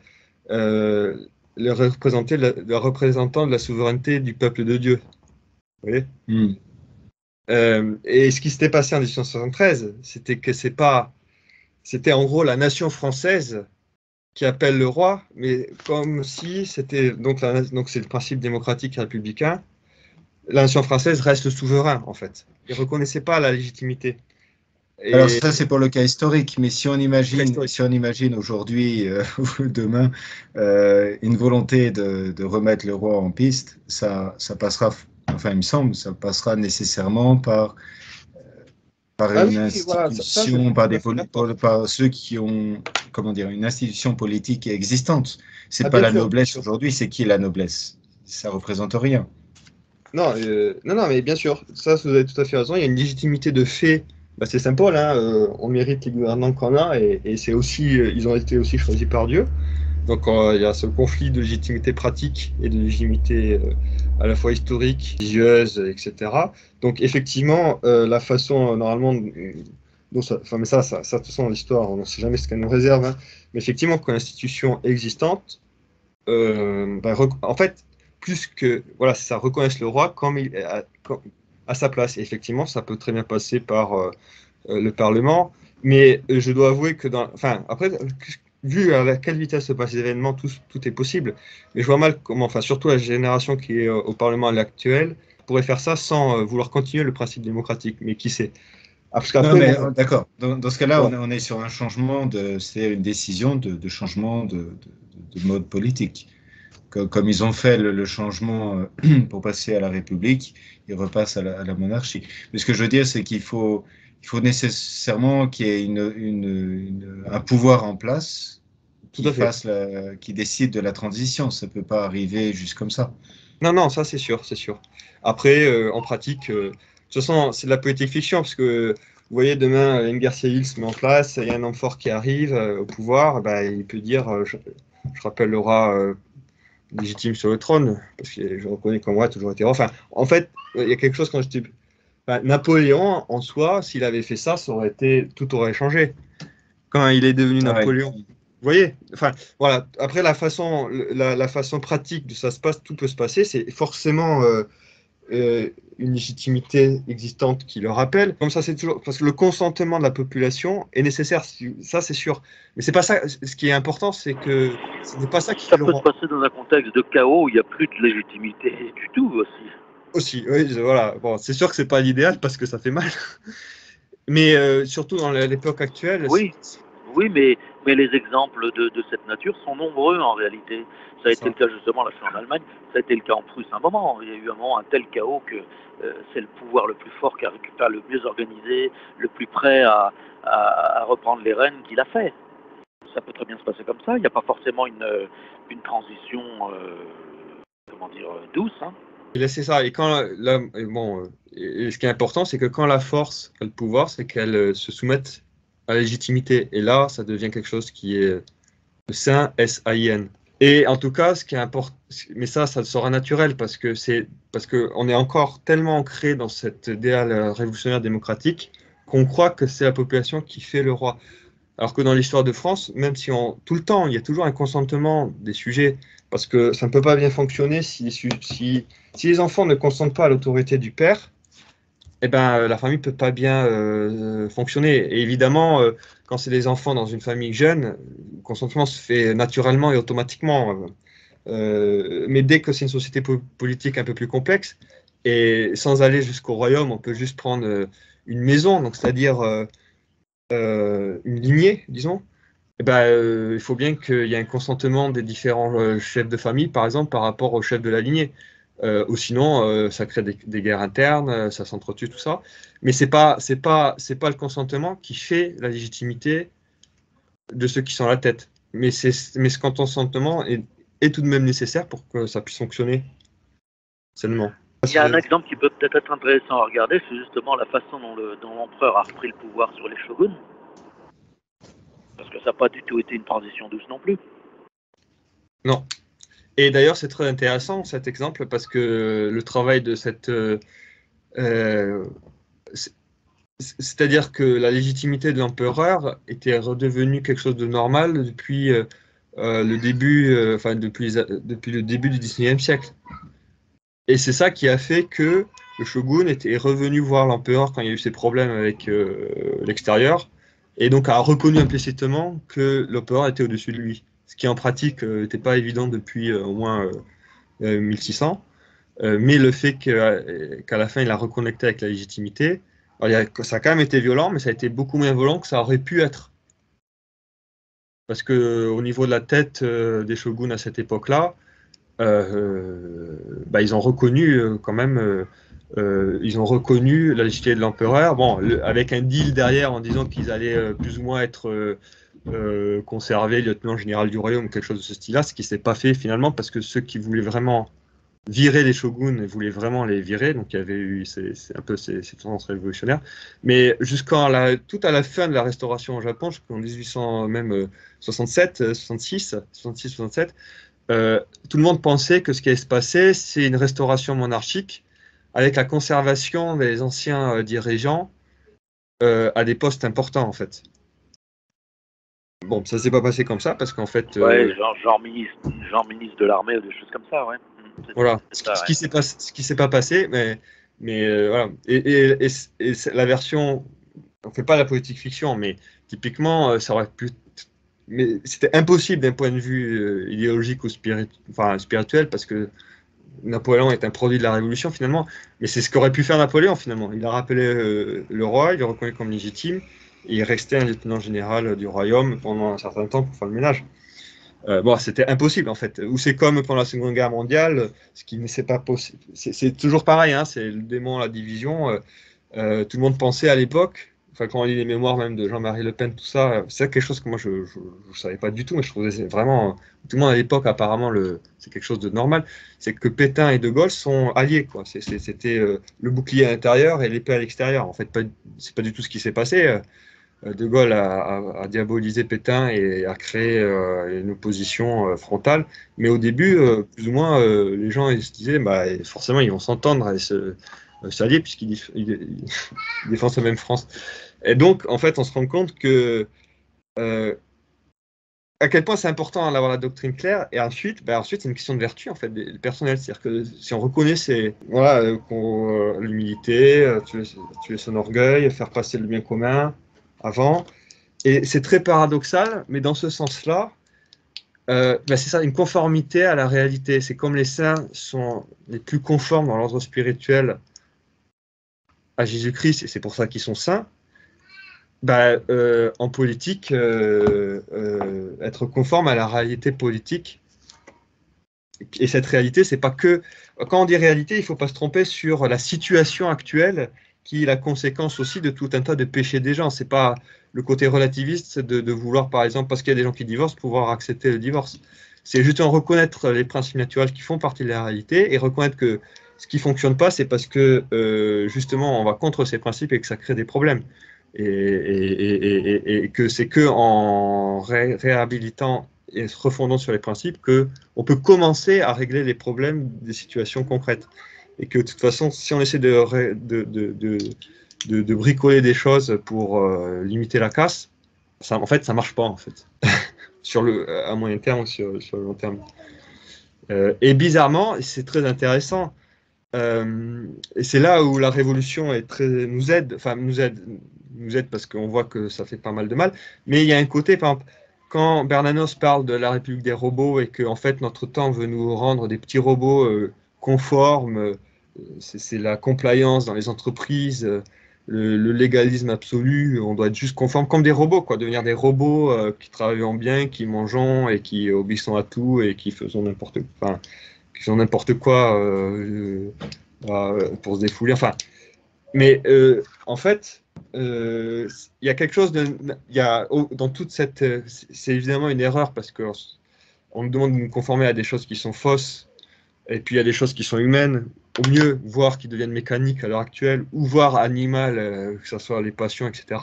le représentant de la souveraineté du peuple de Dieu. Vous voyez? Et ce qui s'était passé en 1873, c'était en gros la nation française qui appelle le roi, mais comme si c'était, donc c'est le principe démocratique et républicain. La nation française reste souverain, en fait. Ils ne reconnaissaient pas la légitimité. Alors ça, c'est pour le cas historique, mais si on imagine aujourd'hui ou demain une volonté de remettre le roi en piste, ça passera, enfin il me semble, ça passera nécessairement par une institution, par ceux qui ont, comment dire, une institution politique existante. C'est pas la noblesse aujourd'hui, c'est qui la noblesse? Ça représente rien. Non, mais bien sûr, ça, vous avez tout à fait raison. Il y a une légitimité de fait. C'est Saint Paul, hein, on mérite les gouvernants qu'on a, et c'est aussi, ils ont été aussi choisis par Dieu. Donc il y a ce conflit de légitimité pratique et de légitimité à la fois historique, religieuse, etc. Donc effectivement, la façon normalement, mais ça, de toute façon, l'histoire, on ne sait jamais ce qu'elle nous réserve, hein, mais effectivement, quand l'institution existante, en fait, plus que, voilà, ça reconnaisse le roi comme à sa place. Et effectivement, ça peut très bien passer par le Parlement, mais je dois avouer que après, vu à quelle vitesse se passent les événements, tout est possible. Mais je vois mal comment, enfin, surtout la génération qui est au Parlement à l'actuel, pourrait faire ça sans vouloir continuer le principe démocratique. Mais qui sait? Non, mais d'accord. Dans ce cas-là, on est sur un changement c'est une décision de changement de mode politique. Comme ils ont fait le changement pour passer à la République, ils repassent à la monarchie. Mais ce que je veux dire, c'est qu'il faut nécessairement qu'il y ait un pouvoir en place qui décide de la transition. Ça ne peut pas arriver juste comme ça. Non, ça c'est sûr, c'est sûr. Après, en pratique, de toute façon, c'est de la politique fiction, parce que voyez, demain, une guerre civile se met en place, il y a un homme fort qui arrive au pouvoir, bah, il peut dire, je rappelle le roi légitime sur le trône, parce que je reconnais qu'en moi, toujours été roi. Enfin, en fait, il y a quelque chose quand j'étais... Enfin, Napoléon, en soi, s'il avait fait ça, tout aurait changé. Quand il est devenu Ah ouais. Napoléon. Vous voyez? Enfin, voilà. Après, la façon pratique de ça se passe, tout peut se passer. C'est forcément une légitimité existante qui le rappelle. Comme ça, c'est toujours parce que le consentement de la population est nécessaire. Ça, c'est sûr. Mais c'est pas ça. Ce qui est important, c'est que ce n'est pas ça qui fait Ça le peut se roi. passer dans un contexte de chaos où il n'y a plus de légitimité du tout aussi. Aussi, oui, voilà. Bon, c'est sûr que c'est pas l'idéal parce que ça fait mal. Mais surtout dans l'époque actuelle, Oui, oui, mais les exemples de cette nature sont nombreux en réalité. Ça a c'est été ça. le cas justement, là je suis en Allemagne, ça a été le cas en Prusse à un moment. Il y a eu un moment un tel chaos que c'est le pouvoir le plus fort qui a récupéré, le mieux organisé, le plus prêt à reprendre les rênes qu'il a fait. Ça peut très bien se passer comme ça. Il n'y a pas forcément une transition, comment dire, douce. Hein. Et là, c'est ça. Et quand et bon, et ce qui est important, c'est que quand la force a le pouvoir, c'est qu'elle se soumette à la légitimité. Et là, ça devient quelque chose qui est sain, S-A-I-N. Et en tout cas, ce qui est important, mais ça sera naturel parce que on est encore tellement ancré dans cet idéal révolutionnaire démocratique qu'on croit que c'est la population qui fait le roi. Alors que dans l'histoire de France, même si tout le temps, il y a toujours un consentement des sujets, parce que ça ne peut pas bien fonctionner si les enfants ne consentent pas à l'autorité du père, eh ben, la famille ne peut pas bien fonctionner. Et évidemment, quand c'est des enfants dans une famille jeune, le consentement se fait naturellement et automatiquement. Mais dès que c'est une société politique un peu plus complexe, et sans aller jusqu'au royaume, on peut juste prendre une maison, donc c'est-à-dire une lignée, disons. Eh ben, il faut bien qu'il y ait un consentement des différents chefs de famille, par exemple, par rapport au chef de la lignée. Ou sinon, ça crée des guerres internes, ça s'entretue, tout ça. Mais c'est pas le consentement qui fait la légitimité de ceux qui sont à la tête. Mais ce consentement est tout de même nécessaire pour que ça puisse fonctionner sainement. Il y a un exemple qui peut peut-être être intéressant à regarder, c'est justement la façon dont l'empereur a repris le pouvoir sur les shoguns. Parce que ça n'a pas du tout été une transition douce non plus. Non. Et d'ailleurs, c'est très intéressant cet exemple parce que le travail de cette c'est-à-dire que la légitimité de l'empereur était redevenue quelque chose de normal depuis le début, enfin depuis le début du 19e siècle. Et c'est ça qui a fait que le shogun est revenu voir l'empereur quand il y a eu ses problèmes avec l'extérieur, et donc a reconnu implicitement que l'empereur était au-dessus de lui. Ce qui en pratique n'était pas évident depuis au moins 1600. Mais le fait qu'à la fin, il a reconnecté avec la légitimité, alors, ça a quand même été violent, mais ça a été beaucoup moins violent que ça aurait pu être. Parce que au niveau de la tête des shoguns à cette époque-là, bah, ils ont reconnu quand même, ils ont reconnu la légitimité de l'empereur. Bon, avec un deal derrière en disant qu'ils allaient plus ou moins être conservés lieutenant général du royaume, quelque chose de ce style-là, ce qui s'est pas fait finalement parce que ceux qui voulaient vraiment virer les shoguns et voulait vraiment les virer, donc il y avait eu un peu ces tendances révolutionnaires. Mais tout à la fin de la Restauration au Japon, jusqu'en 1800 même 67, 66, 66, 67, tout le monde pensait que ce qui allait se passer, c'est une restauration monarchique avec la conservation des anciens dirigeants à des postes importants en fait. Bon, ça s'est pas passé comme ça parce qu'en fait, Ouais, genre ministre de l'armée ou des choses comme ça, ouais. voilà, Ça, ce qui s'est pas passé, mais voilà. Et la version, on fait pas la politique fiction, mais typiquement, ça aurait pu, mais c'était impossible d'un point de vue idéologique ou spirituel, parce que Napoléon est un produit de la Révolution finalement, mais c'est ce qu'aurait pu faire Napoléon finalement. Il a rappelé le roi, il le reconnu comme légitime, et il restait un lieutenant général du royaume pendant un certain temps pour faire le ménage. Bon, c'était impossible en fait. Ou c'est comme pendant la Seconde Guerre mondiale, ce qui n'est pas possible. C'est toujours pareil, hein, c'est le démon, la division. Tout le monde pensait à l'époque, enfin, quand on lit les mémoires même de Jean-Marie Le Pen, tout ça, c'est quelque chose que moi je ne savais pas du tout, mais je trouvais vraiment, tout le monde à l'époque apparemment c'est quelque chose de normal, c'est que Pétain et De Gaulle sont alliés, quoi. C'était le bouclier à l'intérieur et l'épée à l'extérieur. En fait, c'est pas du tout ce qui s'est passé. De Gaulle a diabolisé Pétain et a créé une opposition frontale, mais au début, plus ou moins, les gens ils se disaient, bah, forcément ils vont s'entendre et s'allier puisqu'ils défendent la même France. Et donc, en fait, on se rend compte que à quel point c'est important d'avoir la doctrine claire. Et ensuite, c'est une question de vertu en fait, personnelle. C'est-à-dire que si on reconnaît l'humilité, tuer son orgueil, faire passer le bien commun avant. Et c'est très paradoxal, mais dans ce sens-là, c'est ça, une conformité à la réalité. C'est comme les saints sont les plus conformes dans l'ordre spirituel à Jésus-Christ, et c'est pour ça qu'ils sont saints. En politique, être conforme à la réalité politique. Et cette réalité, c'est pas que... Quand on dit réalité, il ne faut pas se tromper sur la situation actuelle qui est la conséquence aussi de tout un tas de péchés des gens. C'est pas le côté relativiste de vouloir, par exemple, parce qu'il y a des gens qui divorcent, pouvoir accepter le divorce. C'est justement reconnaître les principes naturels qui font partie de la réalité et reconnaître que ce qui ne fonctionne pas, c'est parce que justement, on va contre ces principes et que ça crée des problèmes. Et que c'est que en réhabilitant et se refondant sur les principes qu'on peut commencer à régler les problèmes des situations concrètes. Et que de toute façon, si on essaie de bricoler des choses pour limiter la casse, en fait, ça ne marche pas, en fait. À moyen terme ou sur le long terme. Et bizarrement, c'est très intéressant, et c'est là où la révolution nous aide parce qu'on voit que ça fait pas mal de mal, mais il y a un côté, par exemple, quand Bernanos parle de la République des robots et que en fait notre temps veut nous rendre des petits robots conformes, c'est la compliance dans les entreprises, le légalisme absolu, on doit être juste conforme comme des robots, quoi, devenir des robots qui travaillent bien, qui mangent et qui obéissent à tout et qui font n'importe quoi pour se défouler. Enfin, mais en fait, il y a quelque chose dans toute cette... c'est évidemment une erreur parce qu'on nous demande de nous conformer à des choses qui sont fausses et puis il y a des choses qui sont humaines, au mieux, voire qui deviennent mécaniques à l'heure actuelle, ou voire animales, que ce soit les passions, etc.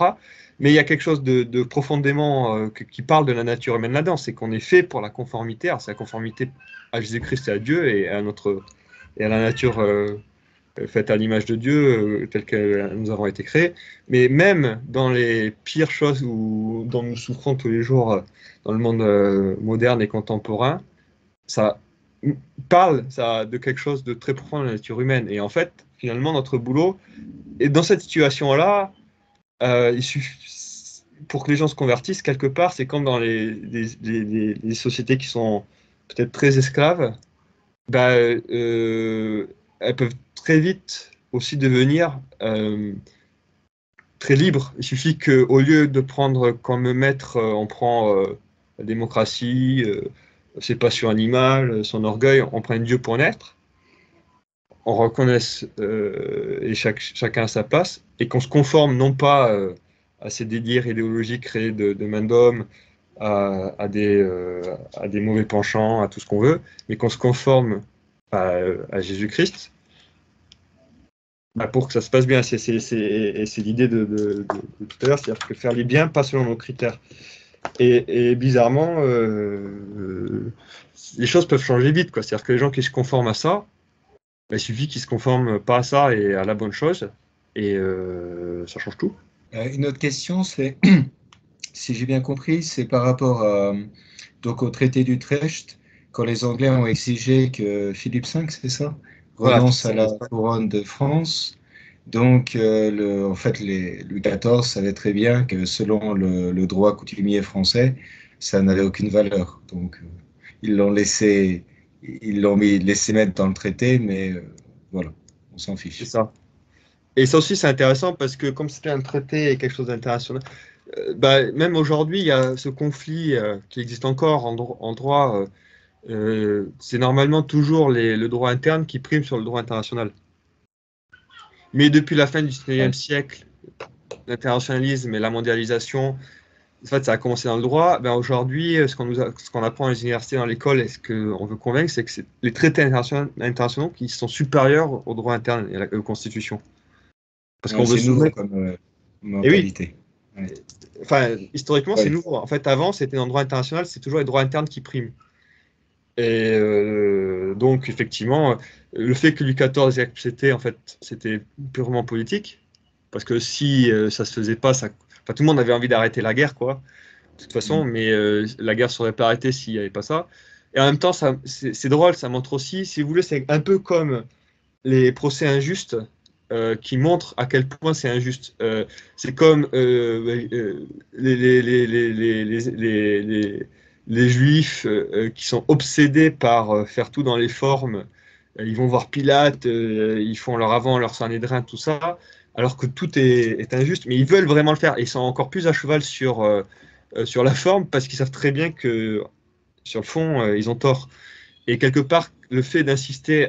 Mais il y a quelque chose de profondément qui parle de la nature humaine là-dedans, c'est qu'on est fait pour la conformité. Alors, c'est la conformité à Jésus-Christ et à Dieu et à la nature faite à l'image de Dieu, telle que nous avons été créés. Mais même dans les pires choses dont nous souffrons tous les jours dans le monde moderne et contemporain, ça parle de quelque chose de très profond de la nature humaine. Et en fait, finalement, notre boulot, et dans cette situation-là, il suffit, pour que les gens se convertissent, quelque part, c'est comme dans les sociétés qui sont peut-être très esclaves, elles peuvent très vite aussi devenir très libres. Il suffit qu'au lieu de prendre comme maître, on prend la démocratie, ses passions animales, son orgueil, on prenne Dieu pour naître, on reconnaisse et chacun à sa place, et qu'on se conforme non pas à ces délires idéologiques créés de main d'homme, à des mauvais penchants, à tout ce qu'on veut, mais qu'on se conforme à Jésus-Christ pour que ça se passe bien. C'est l'idée de tout à l'heure, c'est-à-dire que faire les biens pas selon nos critères. Et bizarrement, les choses peuvent changer vite, quoi. C'est-à-dire que les gens qui se conforment à ça, il suffit qu'ils se conforment pas à ça et à la bonne chose, et ça change tout. Une autre question, c'est, si j'ai bien compris, c'est par rapport donc au traité d'Utrecht, quand les Anglais ont exigé que Philippe V, c'est ça, renonce à la couronne de France. Donc, en fait, Louis XIV savait très bien que selon le droit coutumier français, ça n'avait aucune valeur. Donc, ils l'ont laissé mettre dans le traité, mais voilà, on s'en fiche. C'est ça. Et ça aussi, c'est intéressant parce que comme c'était un traité et quelque chose d'international, même aujourd'hui, il y a ce conflit qui existe encore en droit. C'est normalement toujours le droit interne qui prime sur le droit international. Mais depuis la fin du XIXe siècle, l'internationalisme et la mondialisation, en fait, ça a commencé dans le droit. Ben, aujourd'hui, ce qu'on apprend à les universités, dans l'école, et ce qu'on veut convaincre, c'est que c'est les traités internationaux qui sont supérieurs au droit interne et aux constitutions. Parce qu'on veut c'est nouveau soumettre. comme Et oui, mentalité. Ouais. enfin, historiquement, c'est Ouais. nouveau. En fait, avant, c'était dans le droit international, c'est toujours les droits internes qui priment. Et donc, effectivement, le fait que Louis XIV ait accepté, en fait, c'était purement politique. Parce que si ça se faisait pas, enfin, tout le monde avait envie d'arrêter la guerre, quoi, de toute façon, mais la guerre serait pas arrêtée s'il n'y avait pas ça. Et en même temps, c'est drôle, ça montre aussi, si vous voulez, c'est un peu comme les procès injustes qui montrent à quel point c'est injuste. C'est comme les Juifs qui sont obsédés par faire tout dans les formes. Ils vont voir Pilate, ils font leur avant, leur Sanhédrin, tout ça, alors que tout est injuste. Mais ils veulent vraiment le faire. Et ils sont encore plus à cheval sur la forme parce qu'ils savent très bien que sur le fond, ils ont tort. Et quelque part, le fait d'insister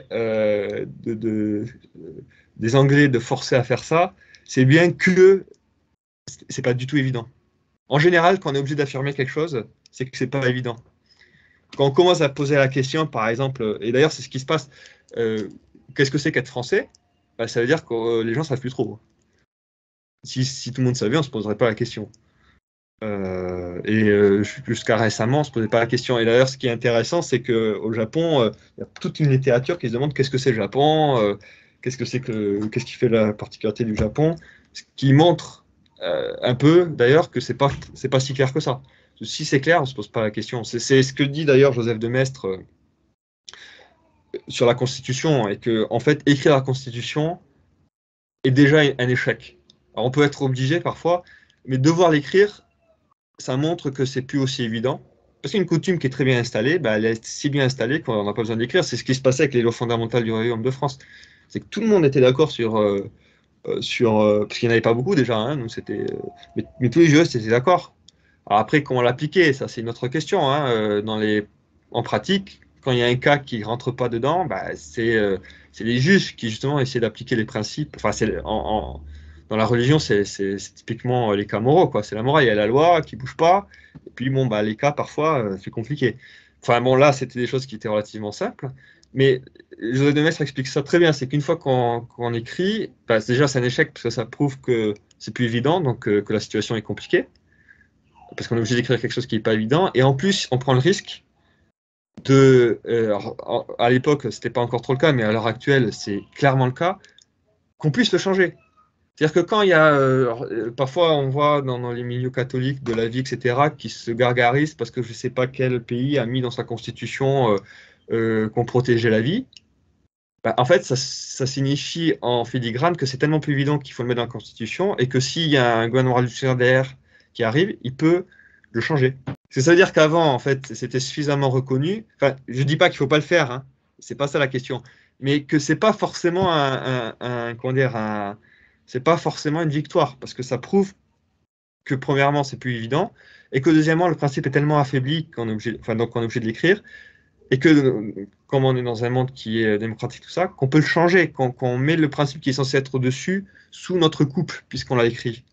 des Anglais de forcer à faire ça, c'est bien que c'est pas du tout évident. En général, quand on est obligé d'affirmer quelque chose, c'est que c'est pas évident. Quand on commence à poser la question, par exemple, et d'ailleurs c'est ce qui se passe, qu'est-ce que c'est qu'être français? Bah, ça veut dire que les gens ne savent plus trop. Si tout le monde savait, on ne se poserait pas la question. Jusqu'à récemment, on ne se posait pas la question. Et d'ailleurs, ce qui est intéressant, c'est qu'au Japon, il y a toute une littérature qui se demande qu'est-ce que c'est le Japon, qu'est-ce qui fait la particularité du Japon, ce qui montre un peu, d'ailleurs, que c'est pas si clair que ça. Si c'est clair, on ne se pose pas la question. C'est ce que dit d'ailleurs Joseph de Maistre sur la Constitution, et que, en fait, écrire la Constitution est déjà un échec. Alors, on peut être obligé parfois, mais devoir l'écrire, ça montre que c'est plus aussi évident. Parce qu'une coutume qui est très bien installée, bah, elle est si bien installée qu'on n'a pas besoin d'écrire. C'est ce qui se passait avec les lois fondamentales du Royaume de France. C'est que tout le monde était d'accord parce qu'il n'y en avait pas beaucoup déjà, hein, donc mais tous les juristes étaient d'accord. Alors après, comment l'appliquer, ça c'est une autre question, hein, en pratique, quand il y a un cas qui ne rentre pas dedans, bah, c'est les juges qui justement essaient d'appliquer les principes. Enfin, dans la religion, c'est typiquement les cas moraux, quoi. C'est la morale, il y a la loi qui ne bouge pas. Et puis, bon, bah, les cas, parfois, c'est compliqué. Enfin, bon, là, c'était des choses qui étaient relativement simples. Mais Joseph de Maistre explique ça très bien. C'est qu'une fois qu'on écrit, bah, déjà, c'est un échec parce que ça prouve que c'est plus évident, donc que la situation est compliquée. Parce qu'on est obligé d'écrire quelque chose qui n'est pas évident. Et en plus, on prend le risque à l'époque, c'était pas encore trop le cas, mais à l'heure actuelle, c'est clairement le cas, qu'on puisse le changer. C'est-à-dire que quand il y a, parfois on voit dans les milieux catholiques de la vie, etc., qui se gargarisent parce que je ne sais pas quel pays a mis dans sa constitution qu'on protégeait la vie, bah, en fait, ça signifie en filigrane que c'est tellement plus évident qu'il faut le mettre dans la constitution et que s'il y a un gouvernement révolutionnaire derrière qui arrive, il peut le changer. Ça veut dire qu'avant, en fait, c'était suffisamment reconnu. Enfin, je ne dis pas qu'il ne faut pas le faire, hein, c'est pas ça la question, mais que c'est pas forcément c'est pas forcément une victoire, parce que ça prouve que premièrement, c'est plus évident, et que deuxièmement, le principe est tellement affaibli donc on est obligé de l'écrire, et que comme on est dans un monde qui est démocratique, tout ça, qu'on peut le changer, qu'on met le principe qui est censé être au-dessus sous notre coupe, puisqu'on l'a écrit.